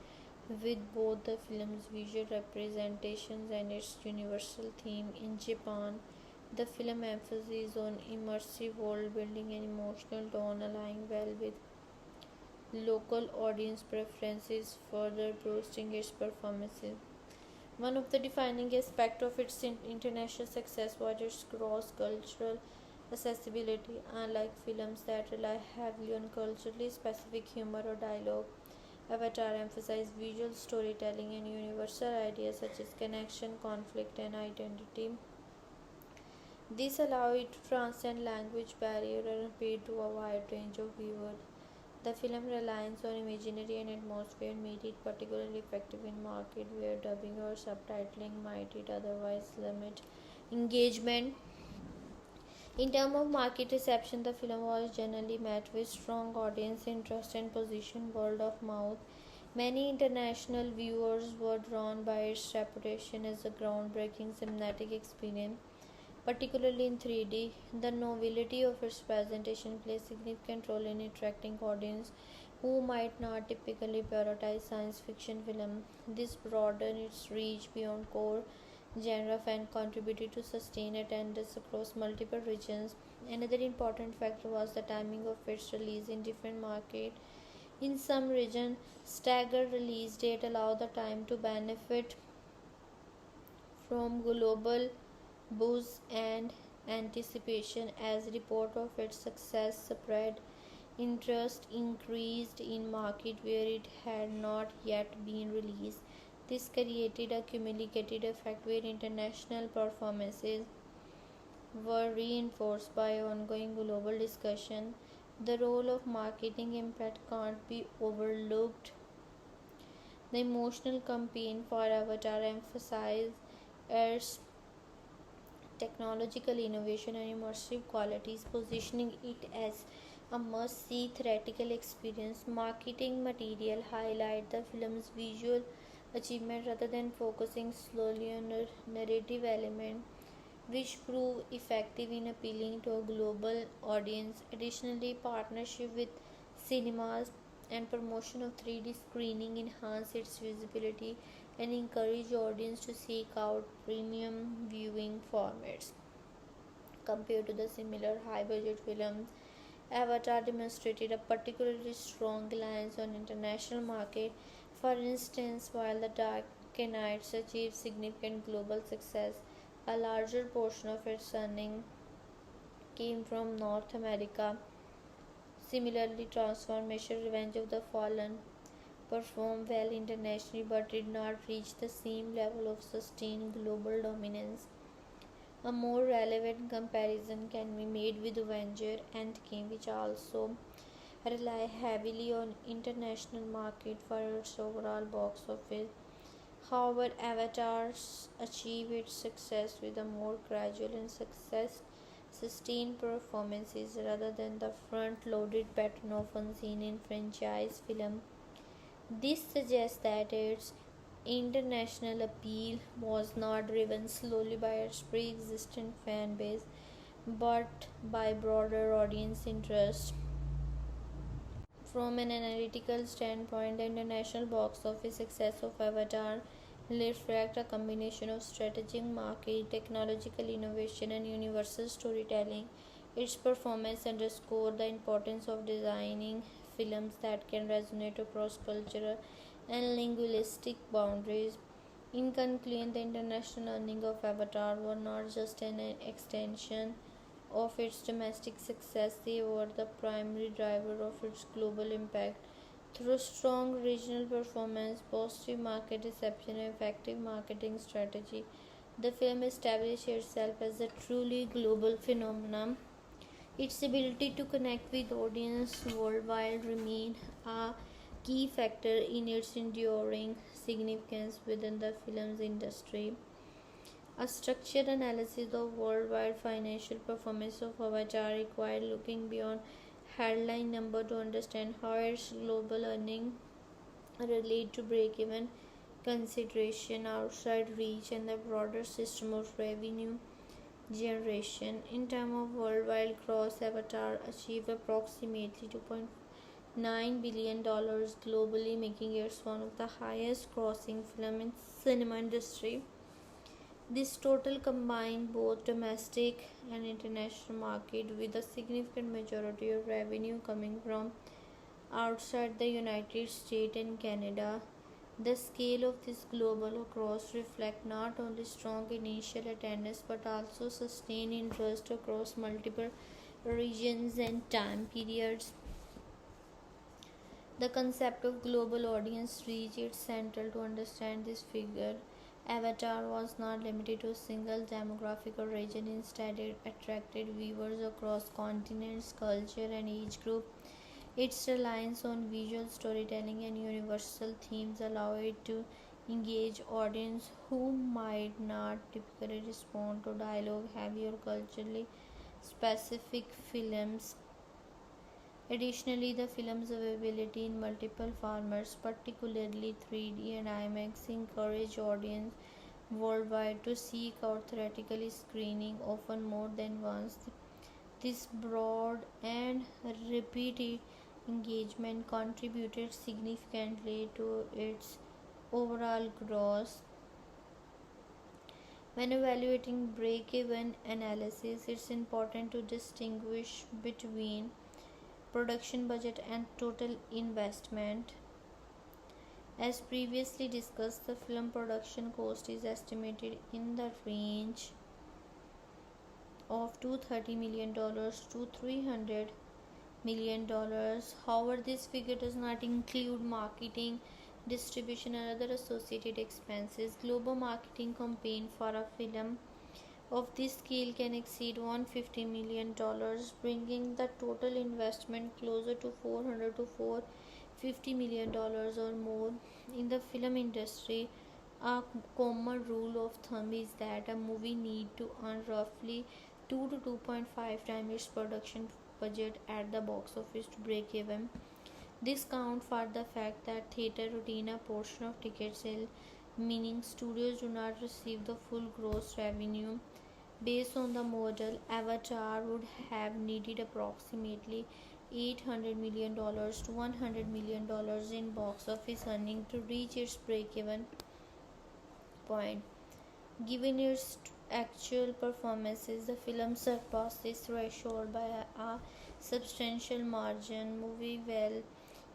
with both the film's visual representations and its universal theme. In Japan, the film emphasizes on immersive world building and emotional tone, aligning well with local audience preferences, further boosting its performances. One of the defining aspects of its international success was its cross-cultural accessibility. Unlike films that rely heavily on culturally specific humor or dialogue, Avatar emphasized visual storytelling and universal ideas such as connection, conflict, and identity. This allowed it to transcend language barriers and appeal to a wide range of viewers. The film reliance on imagery and atmosphere made it particularly effective in markets where dubbing or subtitling might otherwise limit engagement. In terms of market reception, the film was generally met with strong audience interest and position word of mouth. Many international viewers were drawn by its reputation as a groundbreaking cinematic experience, particularly in 3D. The novelty of its presentation plays a significant role in attracting audience who might not typically prioritize science fiction film. This broadened its reach beyond core genre and contributed to sustain attendance across multiple regions. Another important factor was the timing of its release in different markets. In some regions, staggered release date allowed the time to benefit from global buzz and anticipation. As report of its success spread, interest increased in markets where it had not yet been released. This created a cumulative effect where international performances were reinforced by ongoing global discussion. The role of marketing impact can't be overlooked. The emotional campaign for Avatar emphasized its technological innovation and immersive qualities, positioning it as a must-see theatrical experience. Marketing material highlight the film's visual achievement rather than focusing solely on a narrative element, which prove effective in appealing to a global audience. Additionally, partnership with cinemas and promotion of 3D screening enhance its visibility and encourage audience to seek out premium viewing formats. Compared to the similar high-budget films, Avatar demonstrated a particularly strong reliance on international market. For instance, while The Dark Knight achieved significant global success, a larger portion of its earnings came from North America. Similarly, Transformation Revenge of the Fallen performed well internationally but did not reach the same level of sustained global dominance. A more relevant comparison can be made with Avenger Endgame, which also rely heavily on international market for its overall box office. However, Avatar achieved its success with a more gradual and sustained performances rather than the front-loaded pattern often seen in franchise films. This suggests that its international appeal was not driven solely by its pre-existing fan base but by broader audience interest. From an analytical standpoint, the international box office success of Avatar reflects a combination of strategic market, technological innovation, and universal storytelling. Its performance underscores the importance of designing films that can resonate across cultural and linguistic boundaries. In conclusion, the international earnings of Avatar were not just an extension of its domestic success, they were the primary driver of its global impact. Through strong regional performance, positive market reception, and effective marketing strategy, the film established itself as a truly global phenomenon. Its ability to connect with audience worldwide remained a key factor in its enduring significance within the film's industry. A structured analysis of worldwide financial performance of Avatar required looking beyond headline number to understand how its global earnings relate to break-even consideration, outside reach, and the broader system of revenue generation. In terms of worldwide gross, Avatar achieved approximately $2.9 billion globally, making it one of the highest grossing film in cinema industry. This total combined both domestic and international market, with a significant majority of revenue coming from outside the United States and Canada. The scale of this global across reflect not only strong initial attendance but also sustained interest across multiple regions and time periods. The concept of global audience reach is central to understand this figure. Avatar was not limited to a single demographic or region, instead, it attracted viewers across continents, culture, and age group. Its reliance on visual storytelling and universal themes allow it to engage audience who might not typically respond to dialogue heavy or culturally specific films. Additionally, the film's availability in multiple formats, particularly 3D and IMAX, encourage audience worldwide to seek out theatrical screening often more than once. This broad and repeated engagement contributed significantly to its overall gross. When evaluating break-even analysis, it's important to distinguish between production budget and total investment. As previously discussed, the film production cost is estimated in the range of $230 million to $300 million. However, this figure does not include marketing, distribution, and other associated expenses. Global marketing campaign for a film of this scale can exceed $150 million, bringing the total investment closer to $400 to $450 million or more. In the film industry, a common rule of thumb is that a movie need to earn roughly 2 to 2.5 times its production budget at the box office to break even. This counts for the fact that theater retain a portion of ticket sale, meaning studios do not receive the full gross revenue. Based on the model, Avatar would have needed approximately $800 million to $100 million in box office earnings to reach its break-even point. Given its actual performances, the film surpassed this threshold by a substantial margin, moving well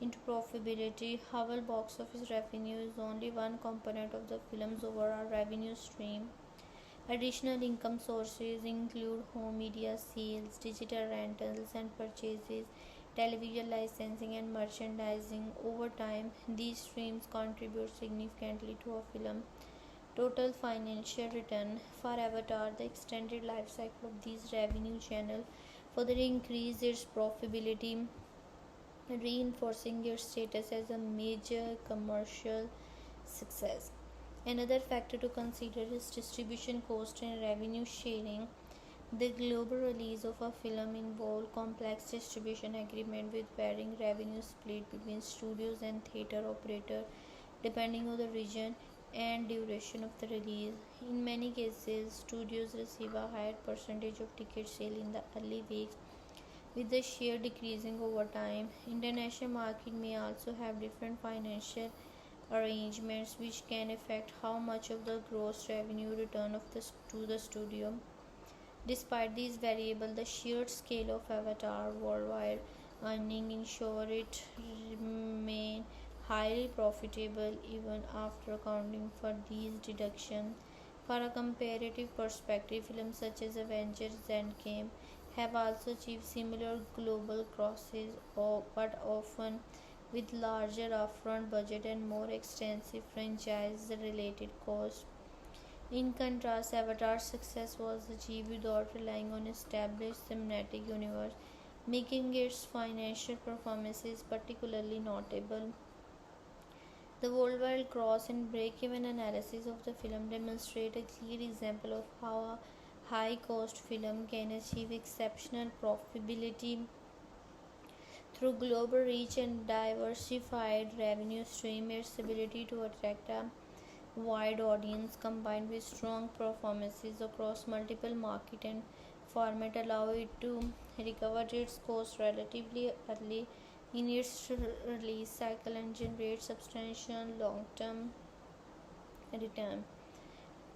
into profitability. However, box office revenue is only one component of the film's overall revenue stream. Additional income sources include home media sales, digital rentals and purchases, television licensing, and merchandising. Over time, these streams contribute significantly to a film total financial return. For Avatar, the extended life cycle of these revenue channels further increased its profitability, reinforcing its status as a major commercial success. Another factor to consider is distribution cost and revenue sharing. The global release of a film involves complex distribution agreements with varying revenue split between studios and theater operators depending on the region and duration of the release. In many cases, studios receive a higher percentage of ticket sale in the early weeks, with the share decreasing over time. International market may also have different financial arrangements which can affect how much of the gross revenue return to the studio. Despite these variables, the sheer scale of Avatar worldwide earning ensure it remain highly profitable even after accounting for these deductions. For a comparative perspective, films such as Avengers Endgame have also achieved similar global grosses, but often with larger upfront budget and more extensive franchise-related costs. In contrast, Avatar's success was achieved without relying on established thematic universe, making its financial performances particularly notable. The worldwide gross and break-even analysis of the film demonstrate a clear example of how a high-cost film can achieve exceptional profitability through global reach and diversified revenue stream. Its ability to attract a wide audience combined with strong performances across multiple markets and formats allow it to recover its cost relatively early in its release cycle and generate substantial long-term return.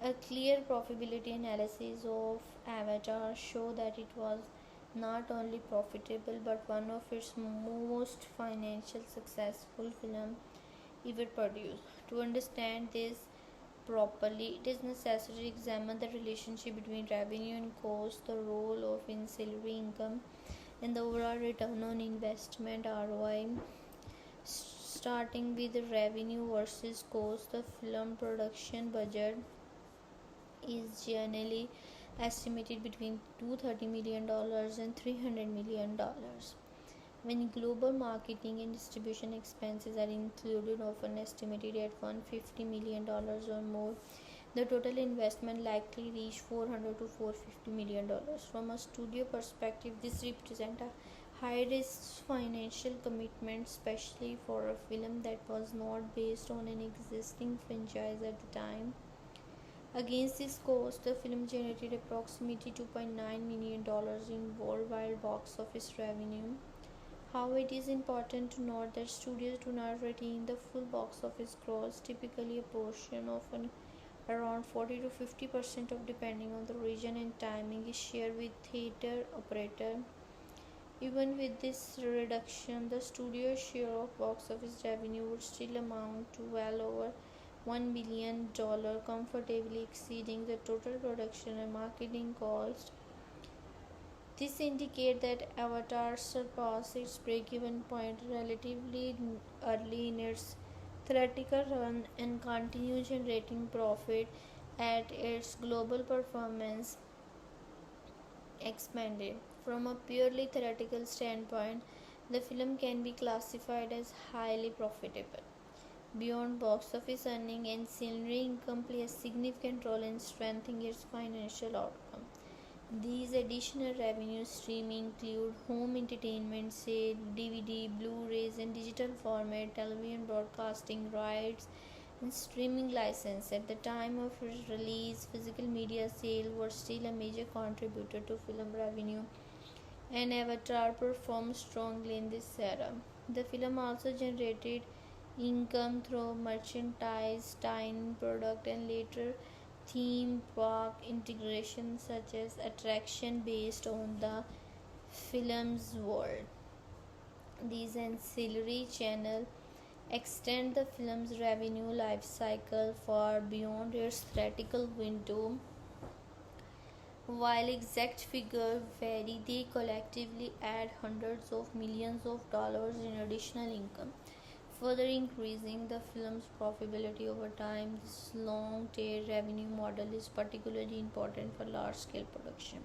A clear profitability analysis of Avatar show that it was not only profitable but one of its most financial successful film ever produced. To understand this properly, it is necessary to examine the relationship between revenue and cost, the role of ancillary income, and the overall return on investment (ROI). Starting with revenue versus cost, the film production budget is generally estimated between $230 million and $300 million. When global marketing and distribution expenses are included, often estimated at $150 million or more, the total investment likely reach $400 to $450 million. From a studio perspective, this represents a high risk financial commitment, especially for a film that was not based on an existing franchise at the time. Against this cost, the film generated approximately $2.9 million in worldwide box office revenue. How it is important to note that studios do not retain the full box office gross, typically a portion of around 40 to 50% of depending on the region and timing is shared with theater operator. Even with this reduction, the studio's share of box office revenue would still amount to well over $1 billion, comfortably exceeding the total production and marketing cost. This indicates that Avatar surpassed its break-even point relatively early in its theatrical run and continued generating profit as its global performance expanded. From a purely theoretical standpoint, the film can be classified as highly profitable. Beyond box office earning, ancillary income play a significant role in strengthening its financial outcome. These additional revenue streams include home entertainment sale, DVD, Blu-rays and digital format, television broadcasting rights, and streaming license. At the time of its release, physical media sales were still a major contributor to film revenue, and Avatar performed strongly in this era. The film also generated income through merchandise, tie-in product, and later theme park integration such as attraction based on the film's world. These ancillary channels extend the film's revenue life cycle far beyond its theatrical window. While exact figures vary, they collectively add hundreds of millions of dollars in additional income, further increasing the film's profitability over time. This long tail revenue model is particularly important for large scale production,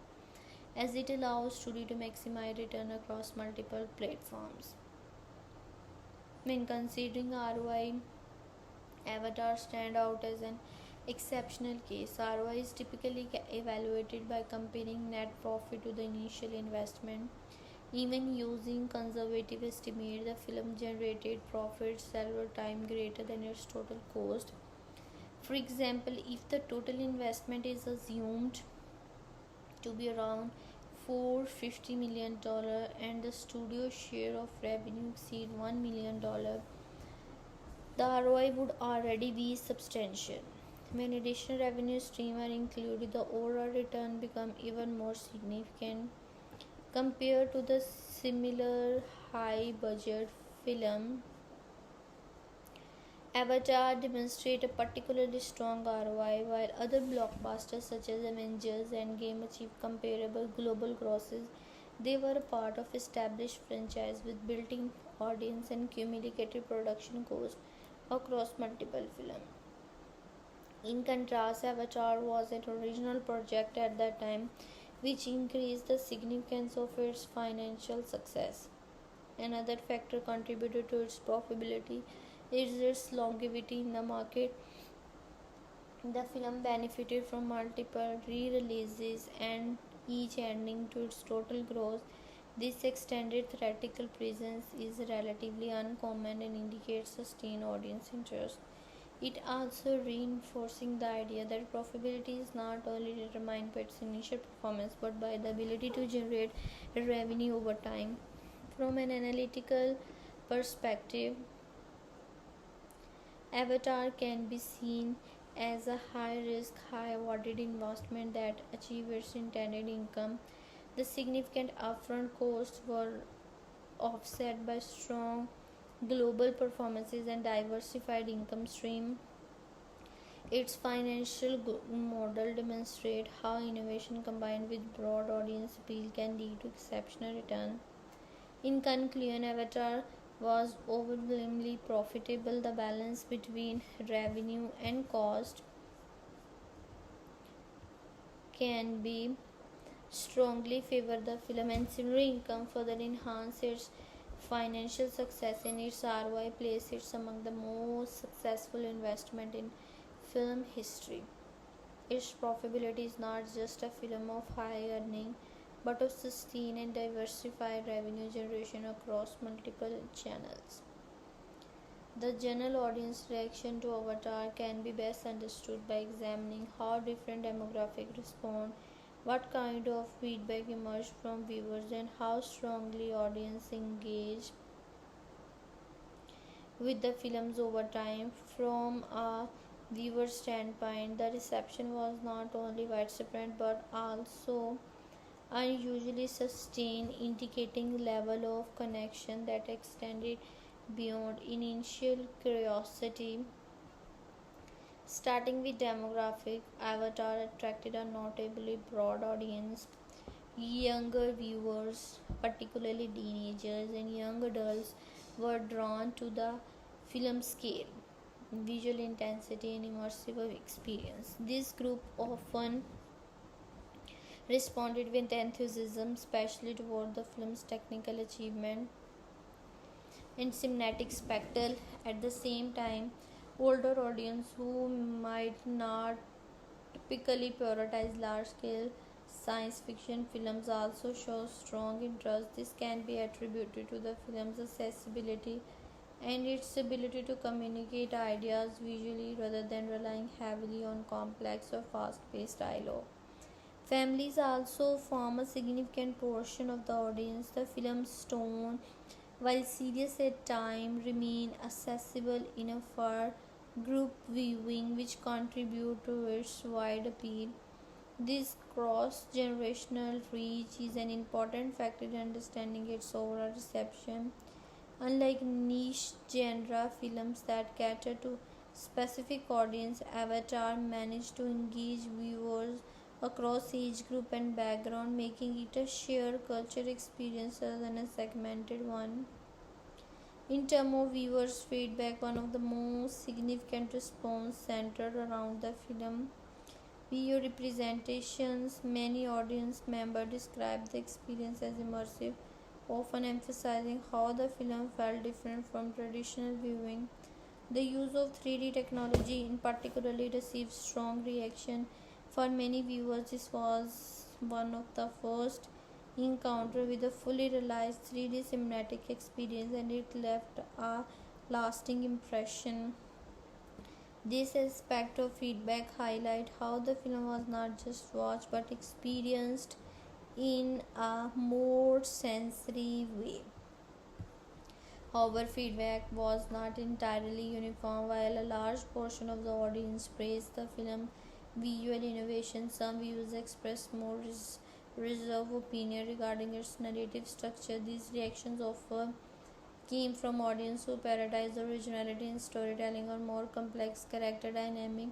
as it allows studio to maximize return across multiple platforms. When considering ROI, Avatar stand out as an exceptional case. ROI is typically evaluated by comparing net profit to the initial investment. Even using conservative estimate, the film generated profits several times greater than its total cost. For example, if the total investment is assumed to be around $450 million and the studio's share of revenue exceed $1 million, the ROI would already be substantial. When additional revenue streams are included, the overall return becomes even more significant. Compared to the similar high budget film, Avatar demonstrates a particularly strong ROI, while other blockbusters such as Avengers Endgame achieved comparable global grosses. They were a part of established franchise with built-in audience and cumulative production costs across multiple films. In contrast, Avatar was an original project at that time, which increased the significance of its financial success. Another factor contributed to its profitability is its longevity in the market. The film benefited from multiple re-releases and each adding to its total gross. This extended theatrical presence is relatively uncommon and indicates sustained audience interest. It also reinforcing the idea that profitability is not only determined by its initial performance but by the ability to generate revenue over time. From an analytical perspective, Avatar can be seen as a high risk, high awarded investment that achieves its intended income. The significant upfront costs were offset by strong global performances and diversified income stream. Its financial model demonstrates how innovation combined with broad audience appeal can lead to exceptional return. In conclusion, Avatar was overwhelmingly profitable. The balance between revenue and cost can be strongly favor the film. Ancillary income further enhance its financial success, and its ROI place it among the most successful investment in film history. Its profitability is not just a film of high earning but of sustained and diversified revenue generation across multiple channels. The general audience reaction to Avatar can be best understood by examining how different demographics respond. What kind of feedback emerged from viewers and how strongly audience engaged with the films over time. From a viewer standpoint, the reception was not only widespread but also unusually sustained, indicating level of connection that extended beyond initial curiosity. Starting with demographic, Avatar attracted a notably broad audience. Younger viewers, particularly teenagers and young adults, were drawn to the film scale, visual intensity, and immersive experience. This group often responded with enthusiasm, especially toward the film's technical achievement and cinematic spectacle. At the same time, older audience who might not typically prioritize large-scale science fiction films also show strong interest. This can be attributed to the film's accessibility and its ability to communicate ideas visually rather than relying heavily on complex or fast-paced dialogue. Families also form a significant portion of the audience. The film's tone, while serious at times, remain accessible enough for group viewing, which contribute to its wide appeal. This cross-generational reach is an important factor in understanding its overall reception. Unlike niche genre films that cater to specific audience, Avatar managed to engage viewers across age group and background, making it a shared culture experience rather than a segmented one. In terms of viewers' feedback, one of the most significant response centered around the film viewer representations. Many audience members described the experience as immersive, often emphasizing how the film felt different from traditional viewing. The use of 3D technology in particularly received strong reaction. For many viewers, this was one of the first encounter with a fully realized 3D cinematic experience, and it left a lasting impression. This aspect of feedback highlight how the film was not just watched but experienced in a more sensory way. However, feedback was not entirely uniform. While a large portion of the audience praised the film visual innovation, some viewers expressed more reserved opinion regarding its narrative structure. These reactions often came from audience who prioritize originality in storytelling or more complex character dynamic.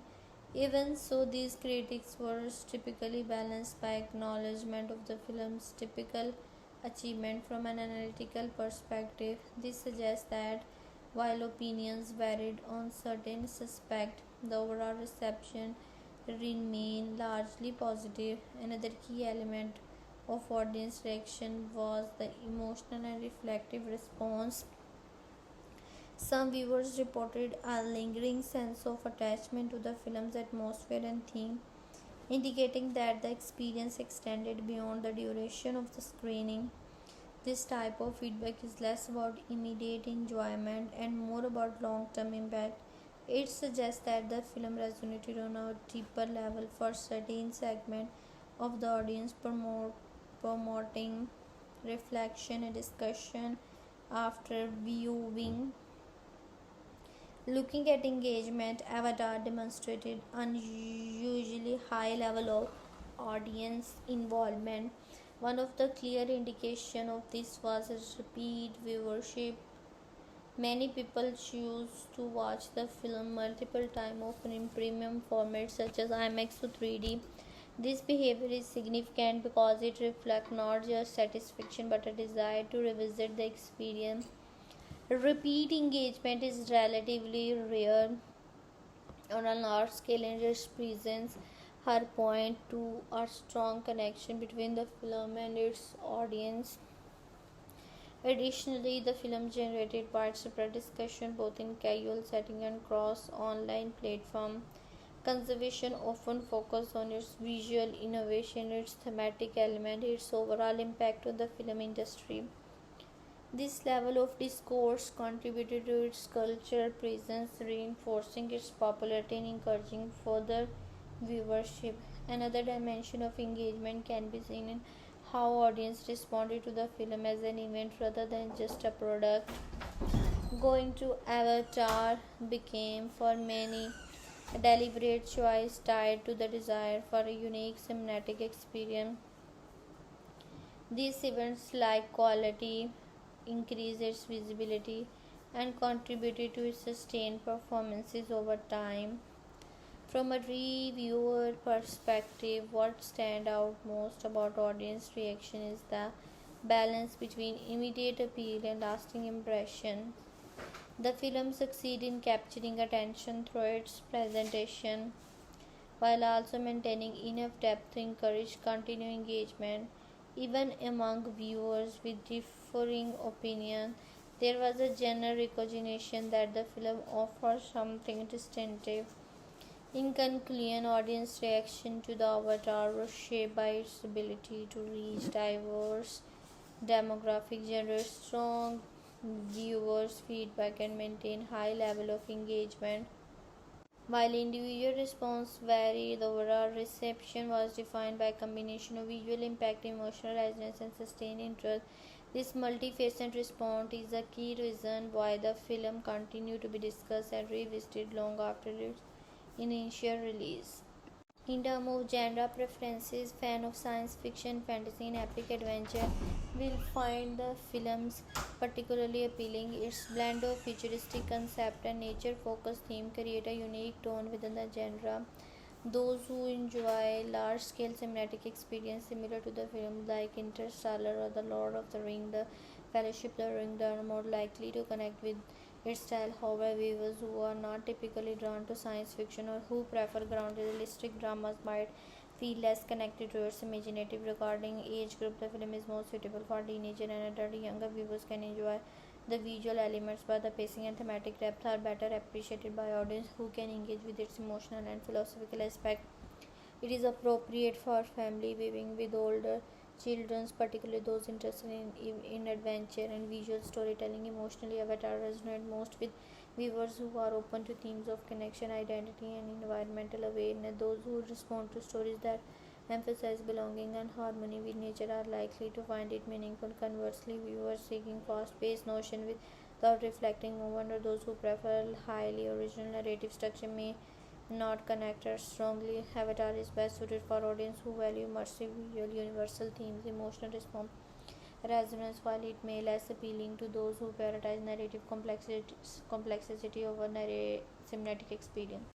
Even so, these critics were typically balanced by acknowledgement of the film's typical achievement from an analytical perspective. This suggests that while opinions varied on certain aspects, the overall reception remained largely positive. Another key element of audience reaction was the emotional and reflective response. Some viewers reported a lingering sense of attachment to the film's atmosphere and theme, indicating that the experience extended beyond the duration of the screening. This type of feedback is less about immediate enjoyment and more about long term impact. It suggests that the film resonated on a deeper level for certain segment of the audience, promoting reflection and discussion after viewing. Looking at engagement, Avatar demonstrated unusually high level of audience involvement. One of the clear indication of this was its repeat viewership. Many people choose to watch the film multiple times, often in premium formats such as IMAX or 3D. This behavior is significant because it reflects not just satisfaction but a desire to revisit the experience. Repeat engagement is relatively rare on a large scale, and it presents her point to a strong connection between the film and its audience. Additionally, the film generated widespread discussion both in casual setting and cross online platform. Conservation often focuses on its visual innovation, its thematic element, its overall impact on the film industry. This level of discourse contributed to its cultural presence, reinforcing its popularity and encouraging further viewership. Another dimension of engagement can be seen in how audience responded to the film as an event rather than just a product. Going to Avatar became for many a deliberate choice tied to the desire for a unique cinematic experience. These events like quality increased its visibility and contributed to its sustained performances over time. From a reviewer perspective, what stands out most about audience reaction is the balance between immediate appeal and lasting impression. The film succeeds in capturing attention through its presentation while also maintaining enough depth to encourage continued engagement. Even among viewers with differing opinions, there was a general recognition that the film offers something distinctive. In conclusion, audience reaction to the Avatar was shaped by its ability to reach diverse demographic, generate strong viewers' feedback, and maintain high level of engagement. While individual response varied, the overall reception was defined by a combination of visual impact, emotional resonance, and sustained interest. This multifaceted response is a key reason why the film continued to be discussed and revisited long after its initial release. In terms of genre preferences, fans of science fiction, fantasy, and epic adventure will find the films particularly appealing. Its blend of futuristic concept and nature-focused theme create a unique tone within the genre. Those who enjoy large-scale cinematic experience similar to the films like Interstellar or The Lord of the Ring, The Fellowship of the Ring, are more likely to connect with its style. However, viewers who are not typically drawn to science fiction or who prefer grounded realistic dramas might feel less connected to its imaginative. Regarding age group, the film is more suitable for teenager and adult. Younger viewers can enjoy the visual elements, but the pacing and thematic depth are better appreciated by audience who can engage with its emotional and philosophical aspect. It is appropriate for family viewing with older children, particularly those interested in adventure and visual storytelling. Emotionally, Avatar resonates most with viewers who are open to themes of connection, identity, and environmental awareness. Those who respond to stories that emphasize belonging and harmony with nature are likely to find it meaningful. Conversely, viewers seeking fast-paced notion without reflecting moment or those who prefer highly original narrative structure may not connect as strongly. Avatar is best suited for audience who value immersive visual, universal themes, emotional response, resonance, while it may less appealing to those who prioritize narrative complexity over cinematic experience.